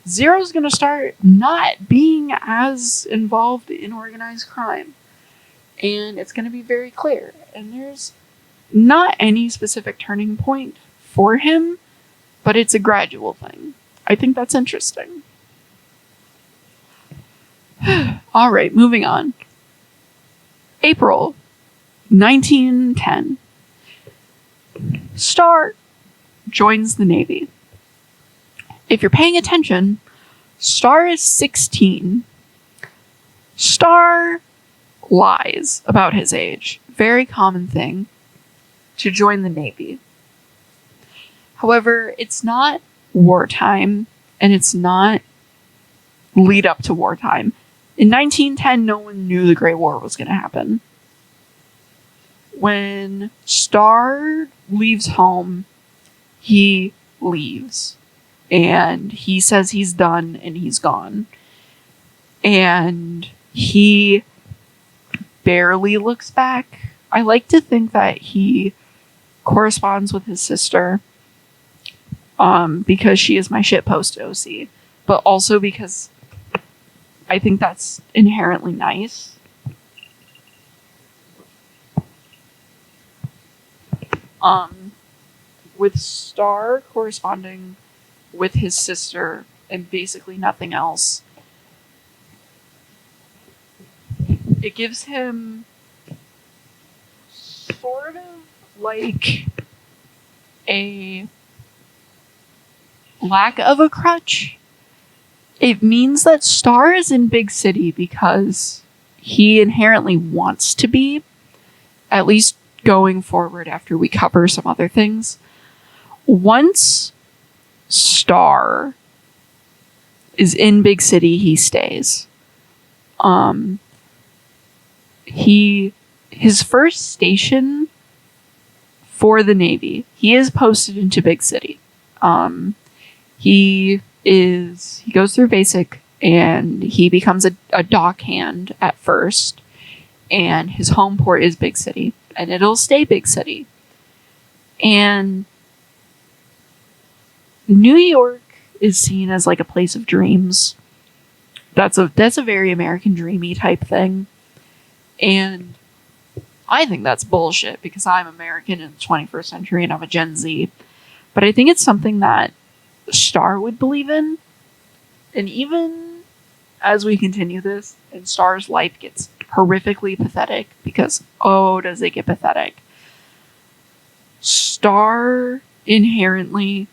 to start not being as involved in organized crime. And it's going to be very clear. And there's not any specific turning point for him, but it's a gradual thing. I think that's interesting. All right, moving on. April 1910. Star joins the Navy. If you're paying attention, Star is 16. Star lies about his age. Very common thing to join the Navy. However, it's not wartime, and it's not lead up to wartime. In 1910, no one knew the Great War was going to happen. When Star leaves home, he leaves. And he says he's done and he's gone. And he barely looks back. I like to think that he corresponds with his sister because she is my shitpost OC, but also because I think that's inherently nice. With Star corresponding with his sister and basically nothing else, it gives him sort of like a lack of a crutch. It means that Star is in big city because he inherently wants to be, at least going forward after we cover some other things. Once Star is in big city, he stays. His first station for the Navy, he is posted into big city. He goes through basic and he becomes a dockhand at first, and his home port is big city, and it'll stay big city. And New York is seen as like a place of dreams. That's a very American dreamy type thing. And I think that's bullshit because I'm American in the 21st century and I'm a Gen Z. But I think it's something that Star would believe in. And even as we continue this, and Star's life gets horrifically pathetic, because oh, does it get pathetic. Star inherently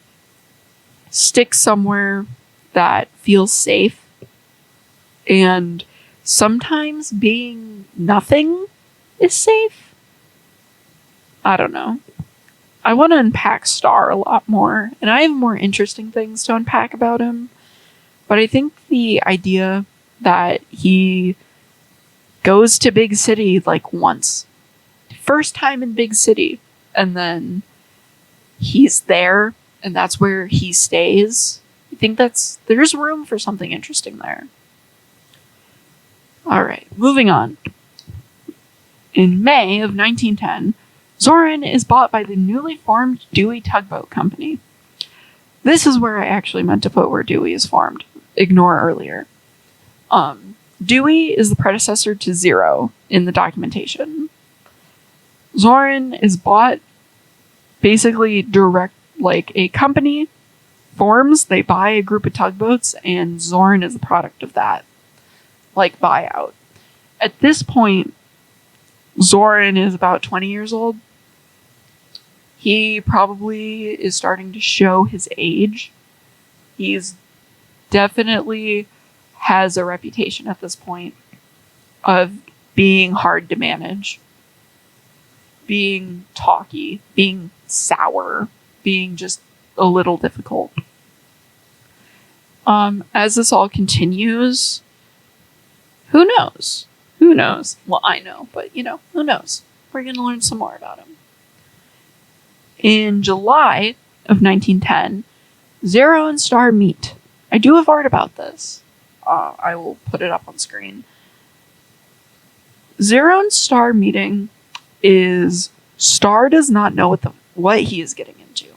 sticks somewhere that feels safe and sometimes being nothing is safe. I don't know. I want to unpack Star a lot more, and I have more interesting things to unpack about him. But I think the idea that he goes to big city like once, first time in big city, and then he's there and that's where he stays. I think there's room for something interesting there. Alright, moving on. In May of 1910, Zoran is bought by the newly formed Dewey Tugboat Company. This is where I actually meant to put where Dewey is formed. Ignore earlier. Dewey is the predecessor to Zero in the documentation. Zoran is bought basically direct, like a company forms, they buy a group of tugboats, and Zoran is the product of that, like buyout. At this point, Zoran is about 20 years old. He probably is starting to show his age. He's definitely has a reputation at this point of being hard to manage, being talky, being sour, being just a little difficult. As this all continues, who knows? Who knows? Well, I know, but who knows? We're going to learn some more about him. In July of 1910, Zero and Star meet. I do have art about this. I will put it up on screen. Zero and Star meeting is Star does not know what he is getting into.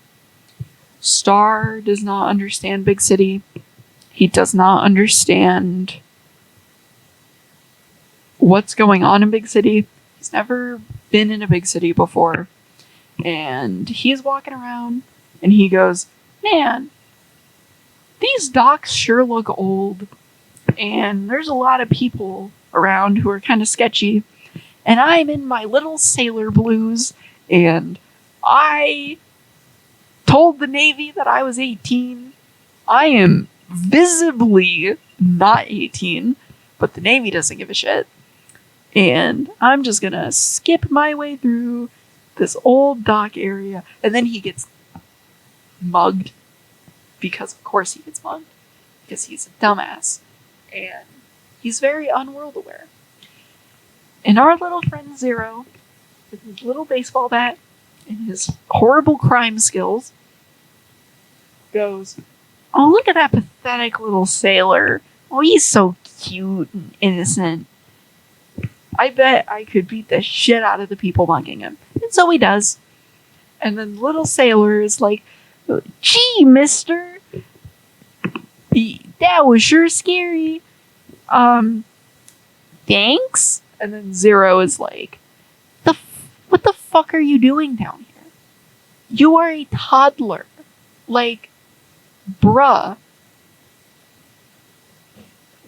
Star does not understand big city. He does not understand what's going on in big city. He's never been in a big city before. And he's walking around and he goes, man, these docks sure look old. And there's a lot of people around who are kind of sketchy. And I'm in my little sailor blues. And I told the Navy that I was 18. I am visibly not 18. But the Navy doesn't give a shit. And I'm just going to skip my way through this old dock area. And then he gets mugged. Because of course he gets mugged. Because he's a dumbass. And he's very unworld aware. And our little friend Zero, with his little baseball bat and his horrible crime skills, goes, oh, look at that pathetic little sailor. Oh, he's so cute and innocent. I bet I could beat the shit out of the people mugging him. And so he does. And then the little sailor is like, gee, mister, that was sure scary. Thanks? And then Zero is like, what the fuck are you doing down here? You are a toddler. Like, bruh.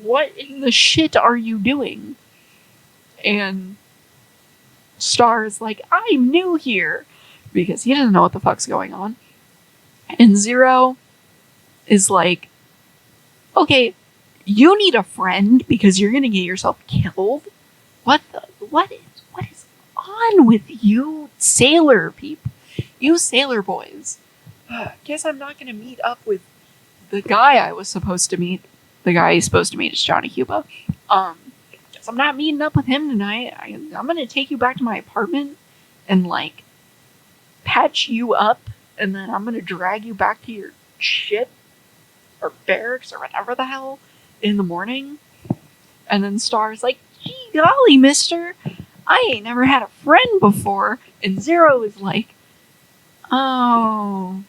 What in the shit are you doing? And Star is like, I'm new here. Because he doesn't know what the fuck's going on. And Zero is like, okay, you need a friend because you're gonna get yourself killed? What is on with you sailor people? You sailor boys. Guess I'm not gonna meet up with the guy I was supposed to meet. The guy he's supposed to meet is Johnny Cuba. Guess I'm not meeting up with him tonight. I'm gonna take you back to my apartment and like patch you up, and then I'm gonna drag you back to your ship or barracks or whatever the hell in the morning. And then Star's like, gee golly, mister, I ain't never had a friend before. And Zero is like, oh,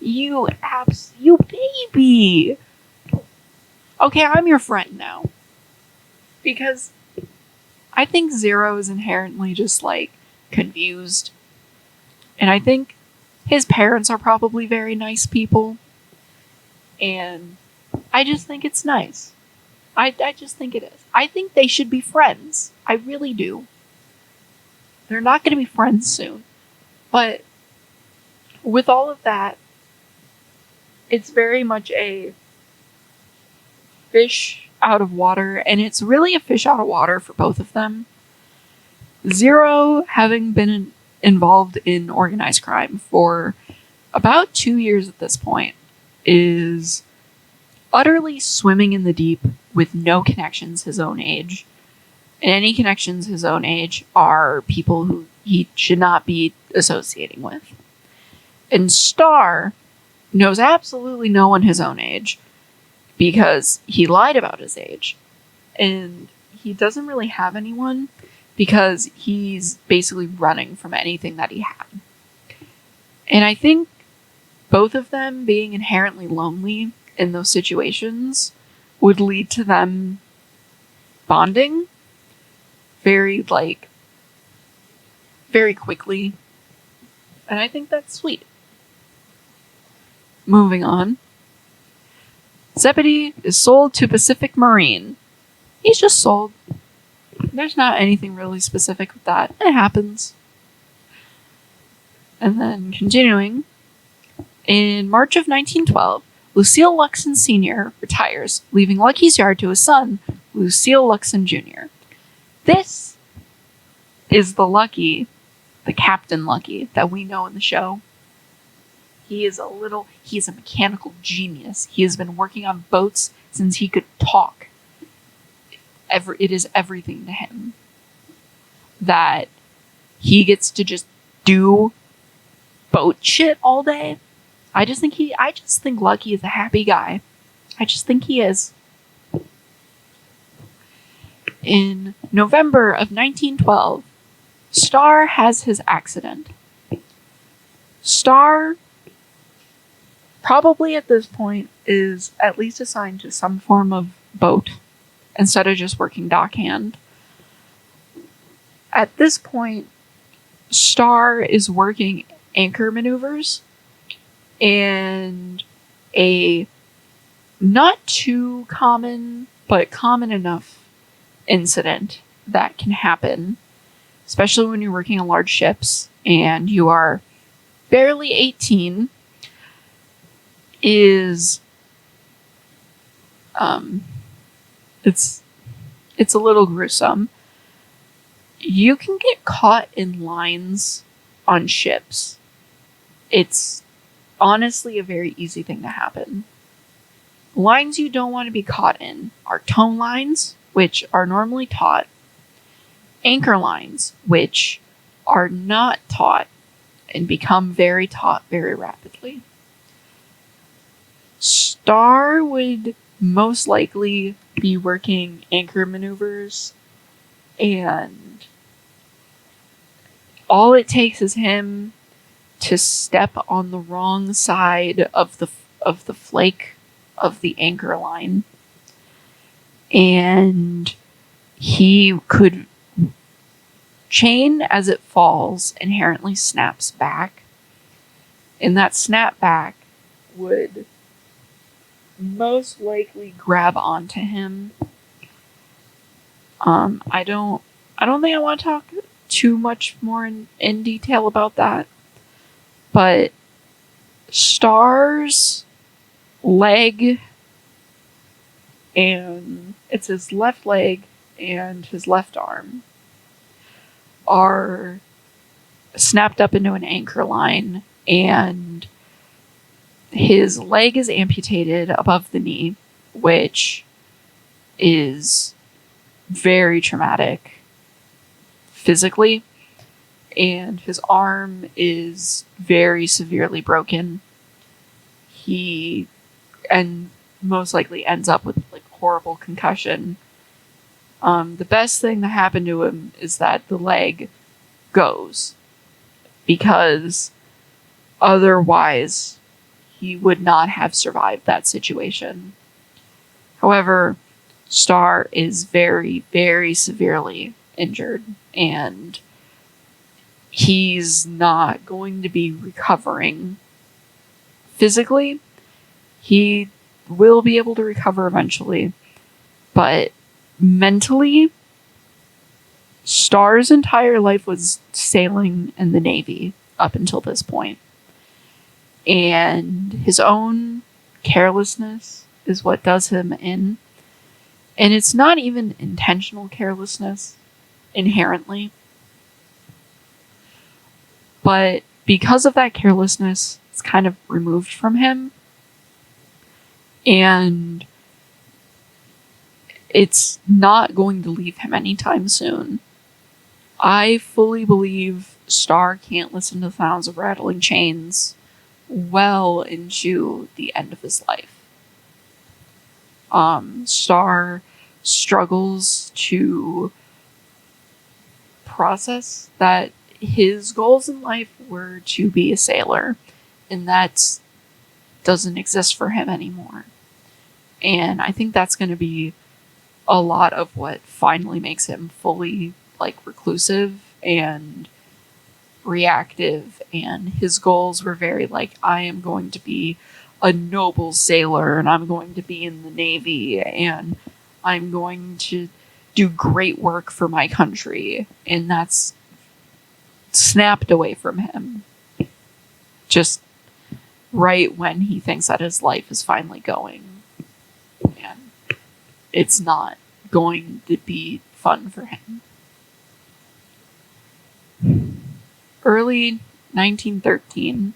you baby. Okay, I'm your friend now. Because I think Zero is inherently just like confused. And I think his parents are probably very nice people. And I just think it's nice. I just think it is. I think they should be friends. I really do. They're not going to be friends soon. But with all of that, it's very much a fish out of water, and it's really a fish out of water for both of them. Zero, having been involved in organized crime for about 2 years at this point, is utterly swimming in the deep with no connections his own age. And any connections his own age are people who he should not be associating with. And Star knows absolutely no one his own age because he lied about his age. And he doesn't really have anyone because he's basically running from anything that he had. And I think both of them being inherently lonely in those situations would lead to them bonding very quickly. And I think that's sweet. Moving on. Zebedee is sold to Pacific Marine. He's just sold. There's not anything really specific with that. It happens. And then continuing. In March of 1912, Lucille Luxon Sr. retires, leaving Lucky's yard to his son, Lucille Luxon Jr. This is the Lucky, the Captain Lucky that we know in the show. He is a mechanical genius. He has been working on boats since he could talk. It is everything to him that he gets to just do boat shit all day. I just think Lucky is a happy guy. I just think he is. In November of 1912, Star has his accident. Star probably at this point is at least assigned to some form of boat instead of just working dockhand. At this point, Star is working anchor maneuvers and a not too common, but common enough incident that can happen, especially when you're working on large ships and you are barely 18, is it's a little gruesome. You can get caught in lines on ships. It's honestly a very easy thing to happen. Lines you don't want to be caught in are tone lines, which are normally taut, anchor lines, which are not taut and become very taut very rapidly. Star would most likely be working anchor maneuvers, and all it takes is him to step on the wrong side of the flake of the anchor line, and he could chain as it falls inherently snaps back, and that snapback would most likely grab onto him. I don't think I want to talk too much more in detail about that, but Star's leg, and it's his left leg and his left arm, are snapped up into an anchor line, and his leg is amputated above the knee, which is very traumatic physically, and his arm is very severely broken. He most likely ends up with horrible concussion. The best thing that happened to him is that the leg goes, because otherwise he would not have survived that situation. However, Star is very, very severely injured, and he's not going to be recovering physically. He will be able to recover eventually, but mentally, Star's entire life was sailing in the Navy up until this point. And his own carelessness is what does him in. And it's not even intentional carelessness inherently. But because of that carelessness, it's kind of removed from him. And it's not going to leave him anytime soon. I fully believe Star can't listen to the sounds of rattling chains well into the end of his life. Star struggles to process that his goals in life were to be a sailor, and that doesn't exist for him anymore. And I think that's going to be a lot of what finally makes him fully reclusive and reactive. And his goals were very I am going to be a noble sailor, and I'm going to be in the Navy, and I'm going to do great work for my country. And that's snapped away from him just right when he thinks that his life is finally going. And it's not going to be fun for him. Early 1913,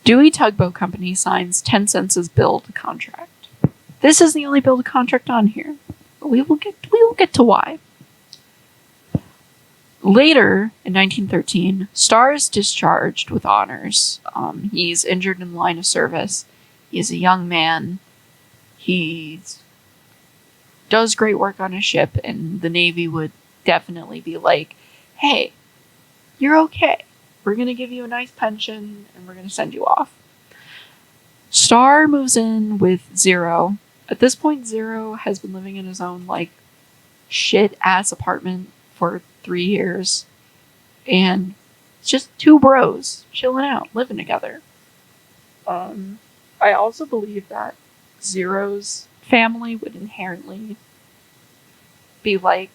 Dewey Tugboat Company signs 10 cents build contract. This is the only build contract on here, but we will get to why. Later, in 1913, Star is discharged with honors. He's injured in the line of service. He's a young man. He does great work on a ship, and the Navy would definitely be like, hey, you're okay. We're going to give you a nice pension, and we're going to send you off. Star moves in with Zero. At this point, Zero has been living in his own, shit-ass apartment for 3 years. And it's just two bros chilling out, living together. I also believe that Zero's family would inherently be like,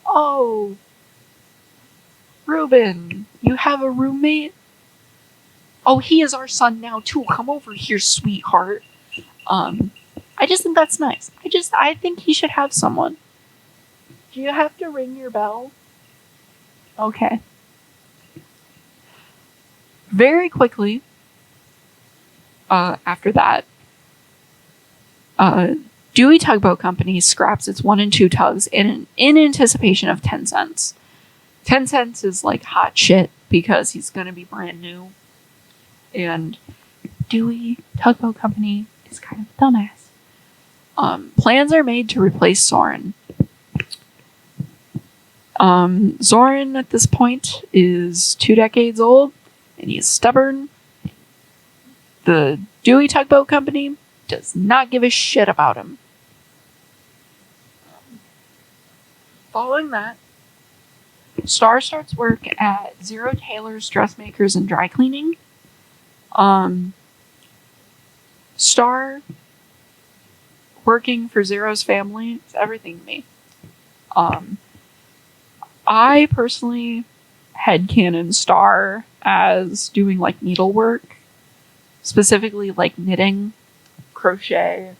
oh, Ruben, you have a roommate? Oh, he is our son now too. Come over here, sweetheart. I just think that's nice. I think he should have someone. Do you have to ring your bell? Okay. Very quickly, after that, Dewey Tugboat Company scraps its 1 and 2 tugs in anticipation of 10 cents. 10 cents is hot shit because he's going to be brand new. And Dewey Tugboat Company is kind of a dumbass. Plans are made to replace Soren. Zoran at this point is 2 decades old, and he's stubborn. The Dewey Tugboat Company does not give a shit about him. Following that, Star starts work at Zero Tailors, Dressmakers, and Dry Cleaning. Star working for Zero's family is everything to me. I personally headcanon Star as doing needlework, specifically knitting, crochet,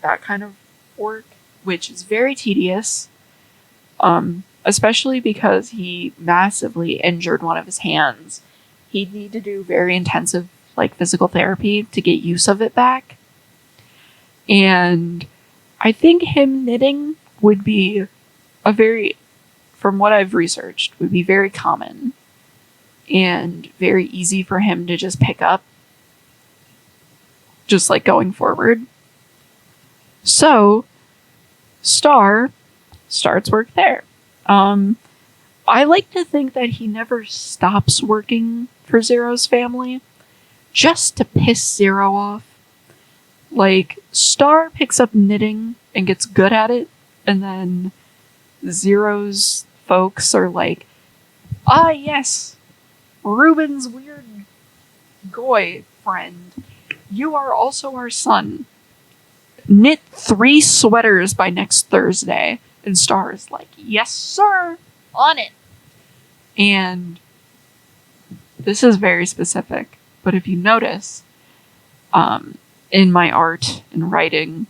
that kind of work, which is very tedious, especially because he massively injured one of his hands. He'd need to do very intensive physical therapy to get use of it back. And I think him knitting would be from what I've researched, would be very common and very easy for him to just pick up, just going forward. So, Star starts work there. I like to think that he never stops working for Zero's family just to piss Zero off. Star picks up knitting and gets good at it, and then Zero's folks are like, ah, yes, Ruben's weird goy friend. You are also our son. Knit 3 sweaters by next Thursday. And Star is like, yes, sir, on it. And this is very specific, but if you notice, in my art and writing,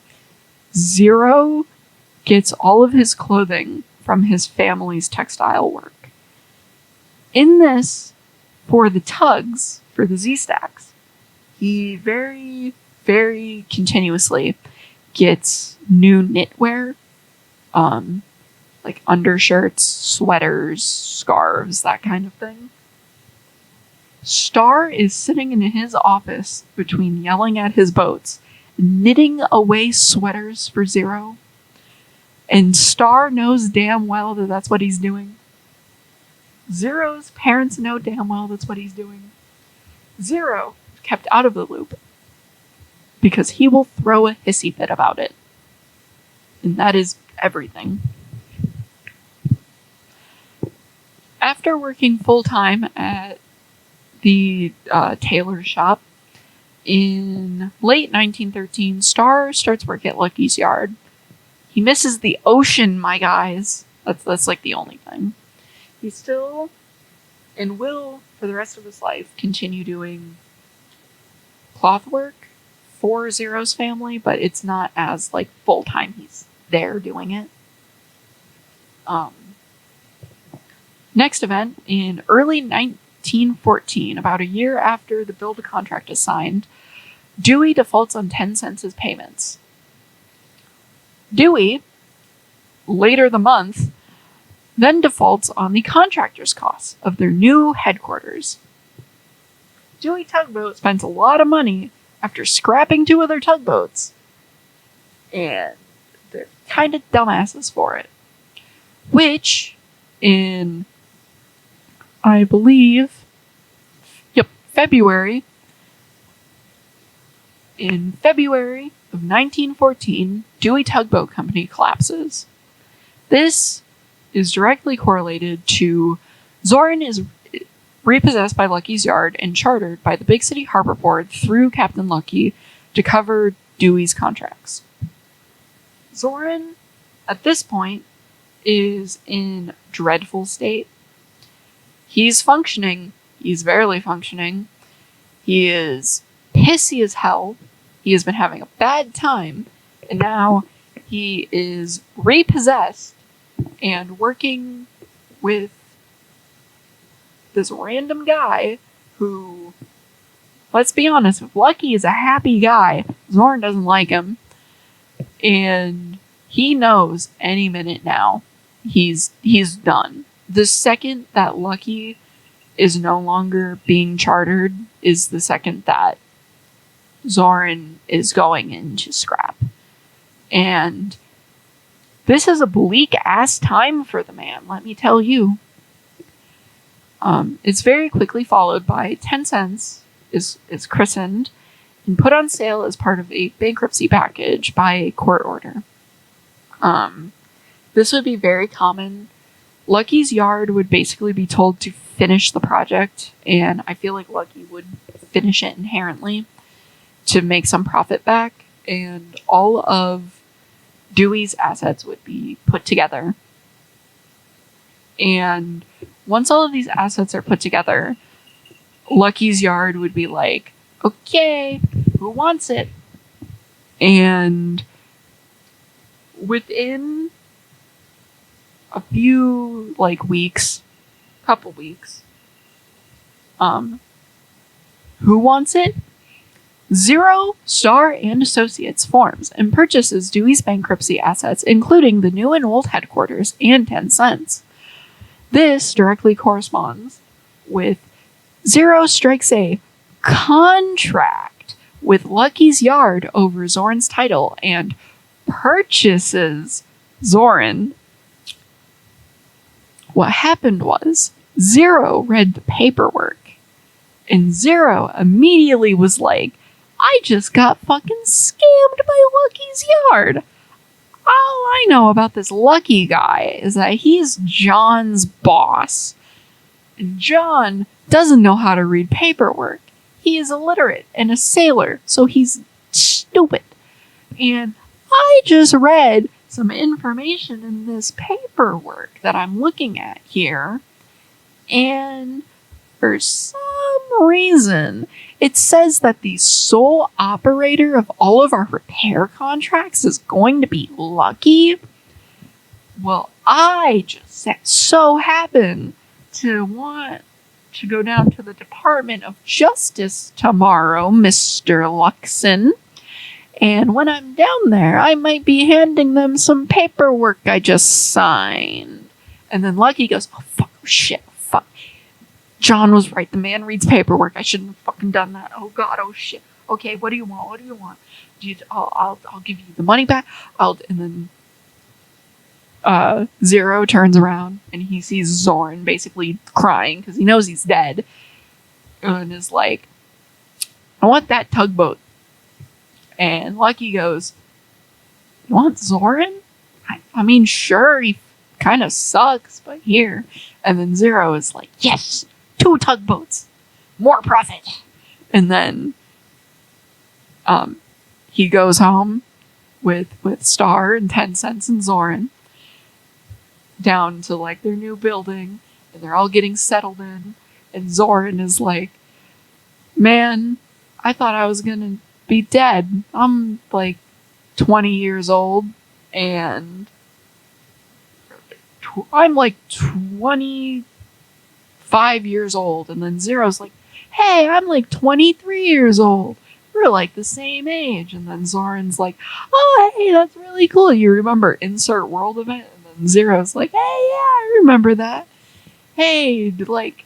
Zero gets all of his clothing from his family's textile work. In this, for the TUGS, for the Z-Stacks, he very, very continuously gets new knitwear, like undershirts, sweaters, scarves, that kind of thing. Star is sitting in his office between yelling at his boats, knitting away sweaters for Zero. And Star knows damn well that that's what he's doing. Zero's parents know damn well that's what he's doing. Zero kept out of the loop because he will throw a hissy fit about it. And that is everything. After working full-time at the tailor shop, in late 1913, Star starts work at Lucky's yard. He misses the ocean, my guys. That's like the only thing. He still, and will, for the rest of his life, continue doing cloth work for Zero's family, but it's not as, like, full-time he's there doing it. Next event, in early 1914, about a year after the build contract is signed, Dewey defaults on 10 cents' payments. Dewey, later the month, then defaults on the contractor's costs of their new headquarters. Dewey Tugboat spends a lot of money after scrapping 2 of their tugboats, and they're kind of dumbasses for it. Which, in, I believe, February of 1914, Dewey Tugboat Company collapses. This is directly correlated to Zorin is repossessed by Lucky's yard and chartered by the Big City Harbor Board through Captain Lucky to cover Dewey's contracts. Zorin, at this point, is in dreadful state. He's functioning. He's barely functioning. He is pissy as hell. He has been having a bad time. And now he is repossessed and working with this random guy who, let's be honest, if Lucky is a happy guy, Zorin doesn't like him. And he knows any minute now he's done. The second that Lucky is no longer being chartered is the second that Zorin is going into scrap. And this is a bleak-ass time for the man, let me tell you. It's very quickly followed by 10 cents is christened and put on sale as part of a bankruptcy package by court order. This would be very common. Lucky's yard would basically be told to finish the project, and I feel like Lucky would finish it inherently to make some profit back, and all of Dewey's assets would be put together. And once all of these assets are put together, Lucky's yard would be like, okay, who wants it? And within a few, couple weeks, who wants it? Zero, Star, and Associates forms and purchases Dewey's bankruptcy assets, including the new and old headquarters and 10 cents. This directly corresponds with Zero strikes a contract with Lucky's yard over Zorin's title and purchases Zorin. What happened was Zero read the paperwork, and Zero immediately was like, I just got fucking scammed by Lucky's yard. All I know about this Lucky guy is that he's John's boss. And John doesn't know how to read paperwork. He is illiterate and a sailor, so he's stupid. And I just read some information in this paperwork that I'm looking at here, and for some reason, it says that the sole operator of all of our repair contracts is going to be Lucky. Well, I just so happen to want to go down to the Department of Justice tomorrow, Mr. Luxon. And when I'm down there, I might be handing them some paperwork I just signed. And then Lucky goes, oh, fuck, oh, shit, fuck. John was right. The man reads paperwork. I shouldn't have fucking done that. Oh, God, oh, shit. Okay, what do you want? What do you want? I'll give you the money back. And then Zero turns around and he sees Zorn basically crying because he knows he's dead. And is like, I want that tugboat. And Lucky goes, you want Zoran? I mean, sure, he kind of sucks, but here. And then Zero is like, yes, 2 tugboats, more profit. And then he goes home with Star and 10 Cents and Zoran down to like their new building, and they're all getting settled in. And Zoran is like, man, I thought I was gonna be dead. I'm like 20 years old, and I'm like 25 years old. And then Zero's like, hey, I'm like 23 years old. We're like the same age. And then Zoran's like, oh, hey, that's really cool. You remember insert world event? And then Zero's like, hey, yeah, I remember that. Hey, like,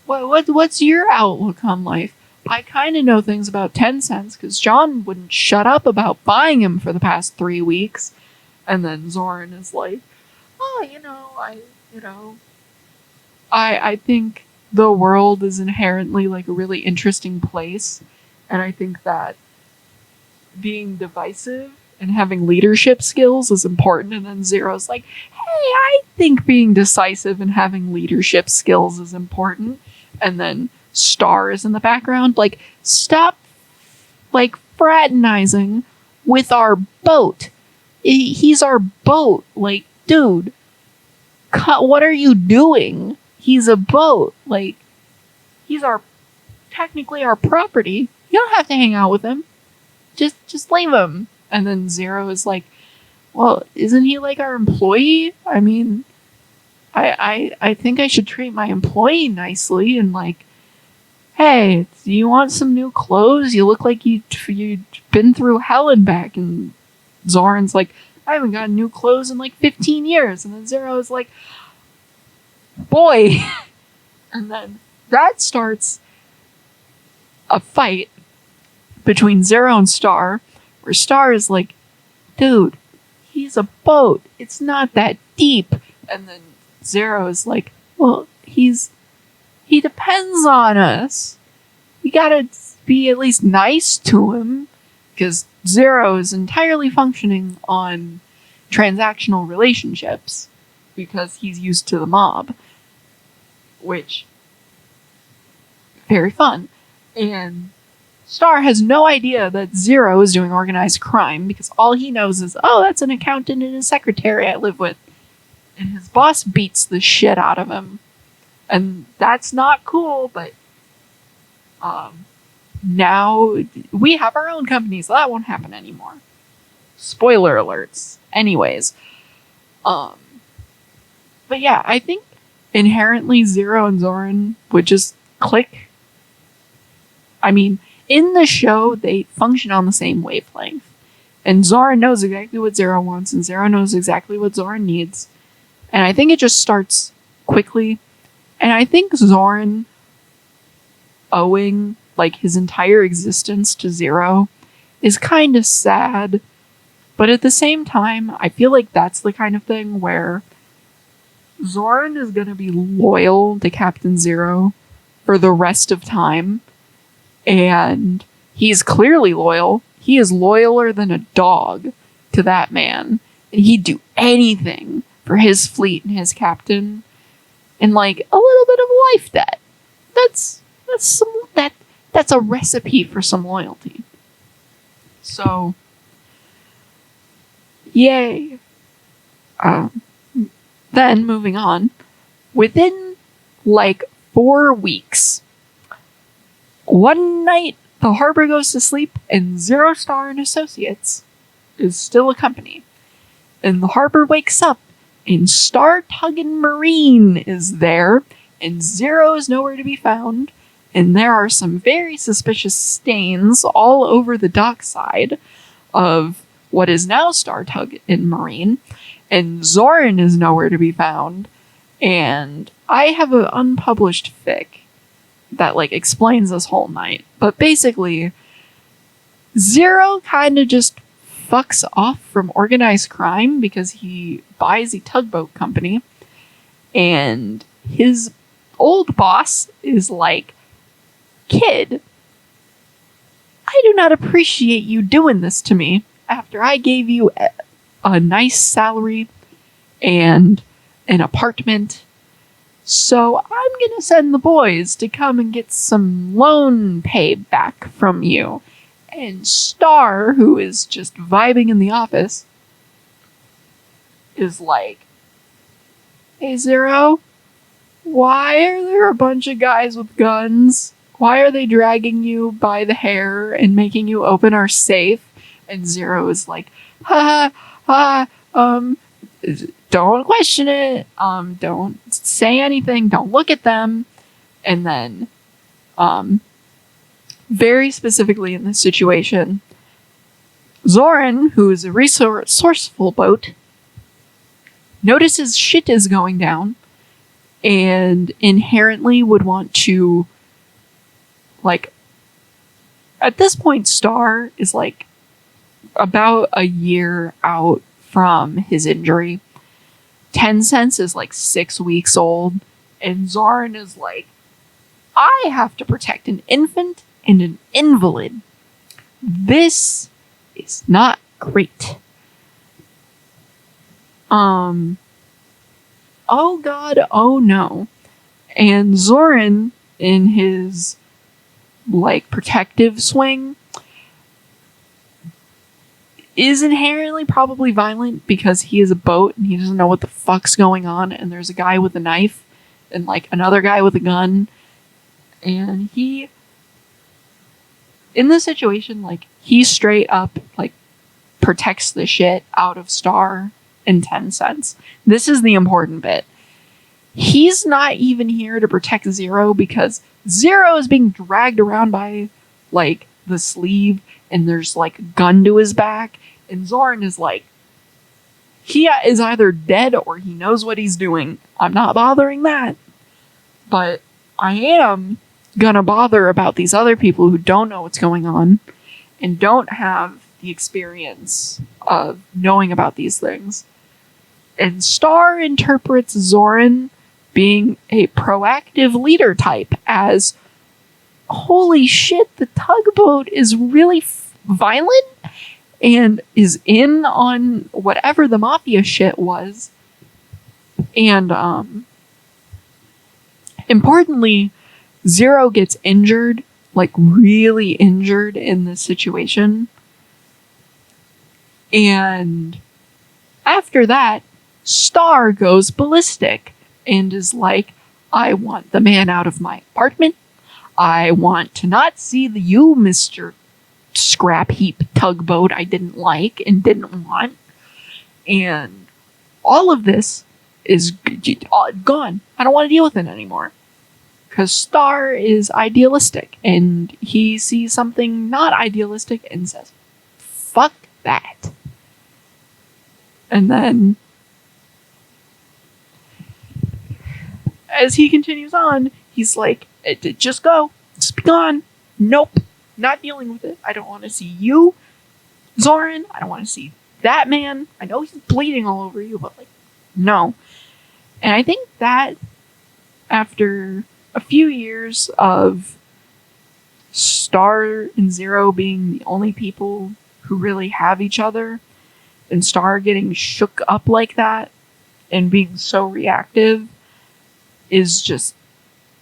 what's your outlook on life? I kind of know things about 10 Cents because John wouldn't shut up about buying him for the past 3 weeks. And then Zoran is like, oh, I think the world is inherently like a really interesting place. And I think that being divisive and having leadership skills is important. And then Zero's like, hey, I think being decisive and having leadership skills is important. And then Star is in the background, like, stop, like, fraternizing with our boat. He's our boat. Like, dude, what are you doing? He's a boat. Like, he's technically our property. You don't have to hang out with him. Just leave him. And then Zero is like, well, isn't he like our employee? I mean, I think I should treat my employee nicely and like, hey, do you want some new clothes? You look like you'd been through hell and back. And Zoran's like, I haven't gotten new clothes in like 15 years. And then Zero is like, boy. And then that starts a fight between Zero and Star, where Star is like, dude, he's a boat. It's not that deep. And then Zero is like, well, he depends on us. You gotta be at least nice to him, because Zero is entirely functioning on transactional relationships because he's used to the mob, which very fun. And Star has no idea that Zero is doing organized crime because all he knows is, oh, that's an accountant and a secretary I live with. And his boss beats the shit out of him. And that's not cool, but now we have our own company, so that won't happen anymore. Spoiler alerts. Anyways. But yeah, I think inherently Zero and Zoran would just click. I mean, in the show, they function on the same wavelength. And Zoran knows exactly what Zero wants, and Zero knows exactly what Zoran needs. And I think it just starts quickly. And I think Zoran owing like his entire existence to Zero is kind of sad. But at the same time, I feel like that's the kind of thing where Zoran is going to be loyal to Captain Zero for the rest of time. And he's clearly loyal. He is loyaler than a dog to that man. And he'd do anything for his fleet and his captain. And like a little bit of life debt. That's a recipe for some loyalty. So, yay. Then moving on, within like 4 weeks. One night, the harbor goes to sleep, and Zero Star and Associates is still a company. And the harbor wakes up, and Star Tug and Marine is there, and Zero is nowhere to be found, and there are some very suspicious stains all over the dockside of what is now Star Tug and Marine, and Zoran is nowhere to be found, and I have an unpublished fic that explains this whole night. But basically, Zero kind of just fucks off from organized crime because he buys a tugboat company, and his old boss is like, "Kid, I do not appreciate you doing this to me after I gave you a nice salary and an apartment. So I'm gonna send the boys to come and get some loan pay back from you." And Star, who is just vibing in the office, is like, "Hey, Zero, why are there a bunch of guys with guns? Why are they dragging you by the hair and making you open our safe?" And Zero is like, "Don't question it. Don't say anything. Don't look at them." And then, very specifically in this situation, Zoran, who is a resourceful boat, notices shit is going down and inherently would want to, at this point, Star is about a year out from his injury. 10 Cents is 6 weeks old, and Zoran is like, "I have to protect an infant and an invalid. This is not great." Oh god, oh no. And Zoran, in his protective swing, is inherently probably violent because he is a boat and he doesn't know what the fuck's going on, and there's a guy with a knife and another guy with a gun, and he, in this situation, he straight up protects the shit out of Star and 10 Cents. This is the important bit. He's not even here to protect Zero because Zero is being dragged around by the sleeve, and there's a gun to his back, and Zoran is he is either dead or he knows what he's doing. I'm not bothering that. But I am gonna bother about these other people who don't know what's going on and don't have the experience of knowing about these things. And Star interprets Zoran being a proactive leader type as, "Holy shit, the tugboat is really violent and is in on whatever the mafia shit was." And importantly, Zero gets injured, really injured in this situation. And after that, Star goes ballistic and is like, "I want the man out of my apartment. I want to not see you, Mr. Scrap Heap Tugboat I didn't like and didn't want." And all of this is gone. I don't want to deal with it anymore. Because Star is idealistic, and he sees something not idealistic and says, "Fuck that." And then, as he continues on, he's like, "Just go. Just be gone. Nope. Not dealing with it. I don't want to see you, Zoran. I don't want to see that man. I know he's bleeding all over you, but no." And I think that after a few years of Star and Zero being the only people who really have each other, and Star getting shook up like that and being so reactive, is just,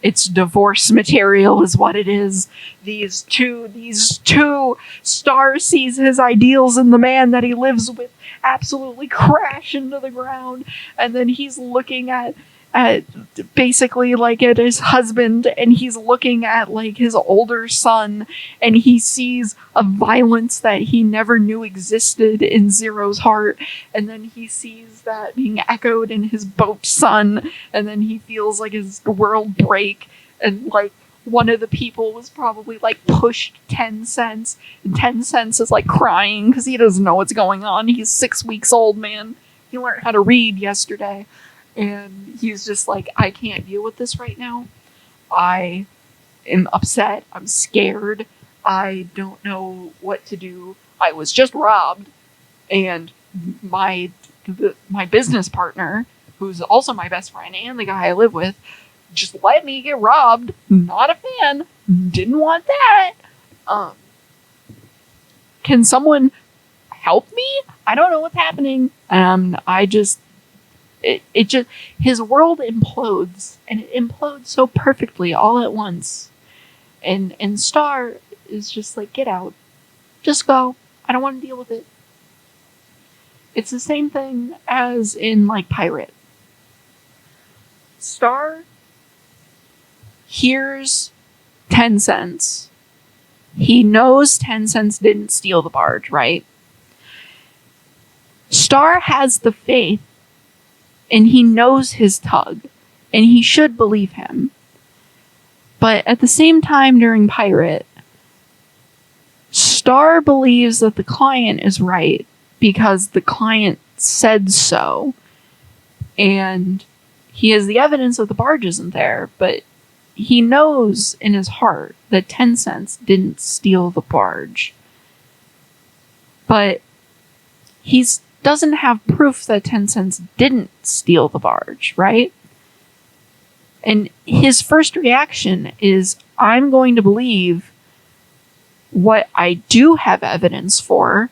it's divorce material is what it is. These two, Star sees his ideals in the man that he lives with absolutely crash into the ground, and then he's looking at at basically like at his husband, and he's looking at like his older son, and he sees a violence that he never knew existed in Zero's heart, and then he sees that being echoed in his boat son, and then he feels like his world break, and like one of the people was probably like pushed 10 cents, and 10 cents is like crying because he doesn't know what's going on. He's 6 weeks old, man. He learned how to read yesterday. And he's just like, I can't deal with this right now. I am upset. I'm scared. I don't know what to do. I was just robbed. And my business partner, who's also my best friend and the guy I live with, just let me get robbed. Not a fan. Didn't want that. Can someone help me? I don't know what's happening. It just, his world implodes, and it implodes so perfectly all at once. And Star is just like, get out. Just go. I don't want to deal with it. It's the same thing as in like Pirate. Star hears 10 cents. He knows 10 cents didn't steal the barge, right? Star has the faith, and he knows his tug, and he should believe him. But at the same time during Pirate, Star believes that the client is right because the client said so. And he has the evidence that the barge isn't there, but he knows in his heart that 10 cents didn't steal the barge. But he's doesn't have proof that 10 cents didn't steal the barge, right? And his first reaction is, I'm going to believe what I do have evidence for,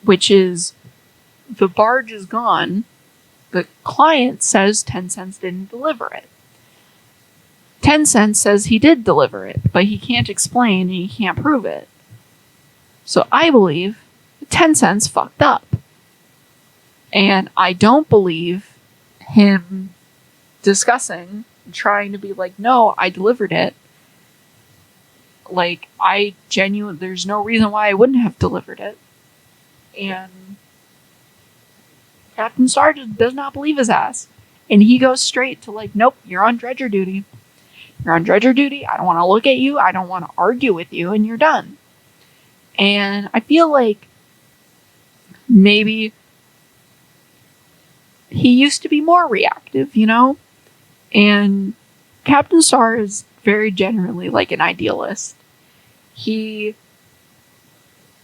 which is the barge is gone. The client says 10 cents didn't deliver it. 10 cents says he did deliver it, but he can't explain and he can't prove it. So I believe 10 cents fucked up. And I don't believe him discussing, trying to be like, no, I delivered it. Like, there's no reason why I wouldn't have delivered it. And Captain Star just does not believe his ass. And he goes straight to like, nope, you're on dredger duty. You're on dredger duty. I don't want to look at you. I don't want to argue with you, and you're done. And I feel like maybe he used to be more reactive, you know? And Captain Star is very generally like an idealist.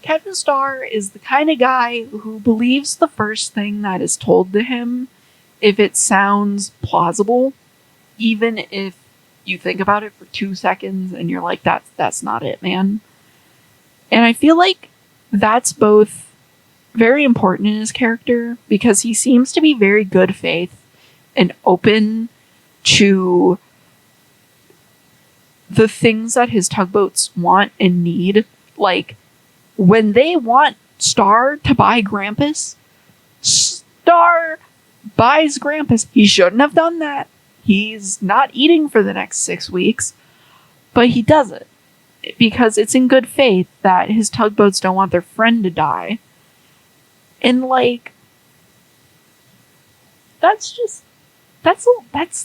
Captain Star is the kind of guy who believes the first thing that is told to him if it sounds plausible, even if you think about it for 2 seconds and you're like, that's not it, man. And I feel like that's both very important in his character because he seems to be very good faith and open to the things that his tugboats want and need. Like, when they want Star to buy Grampus, Star buys Grampus. He shouldn't have done that. He's not eating for the next 6 weeks, but he does it because it's in good faith that his tugboats don't want their friend to die. And like, that's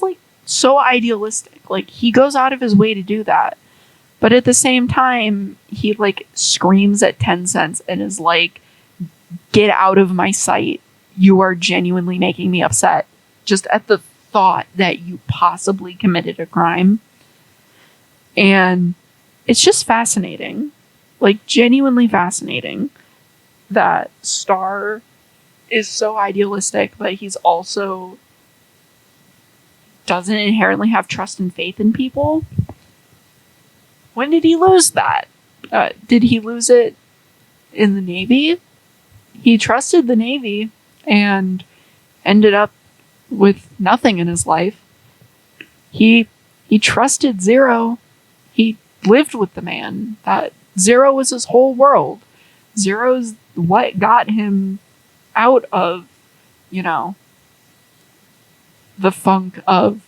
like so idealistic. Like, he goes out of his way to do that. But at the same time, he like screams at 10 cents and is like, get out of my sight. You are genuinely making me upset. Just at the thought that you possibly committed a crime. And it's just fascinating. Like, genuinely fascinating that Star is so idealistic, but he's also doesn't inherently have trust and faith in people. When did he lose that? Did he lose it in the Navy? He trusted the Navy and ended up with nothing in his life. He trusted Zero. He lived with the man. That Zero was his whole world. Zero's what got him out of, the funk of,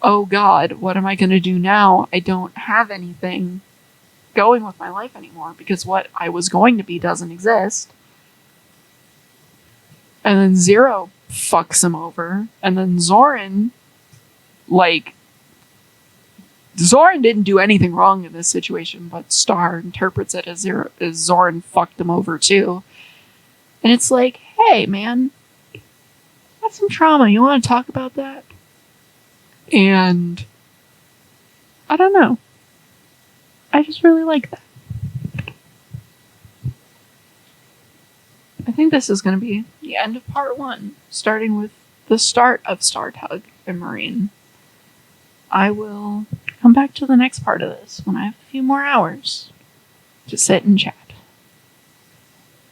oh God, what am I going to do now? I don't have anything going with my life anymore because what I was going to be doesn't exist. And then Zero fucks him over. And then Zoran, Zoran didn't do anything wrong in this situation, but Star interprets it as Zoran fucked him over too. And it's like, hey man, that's some trauma. You want to talk about that? And I don't know. I just really like that. I think this is going to be the end of part 1, starting with the start of Star Tug and Marine. I will come back to the next part of this when I have a few more hours to sit and chat.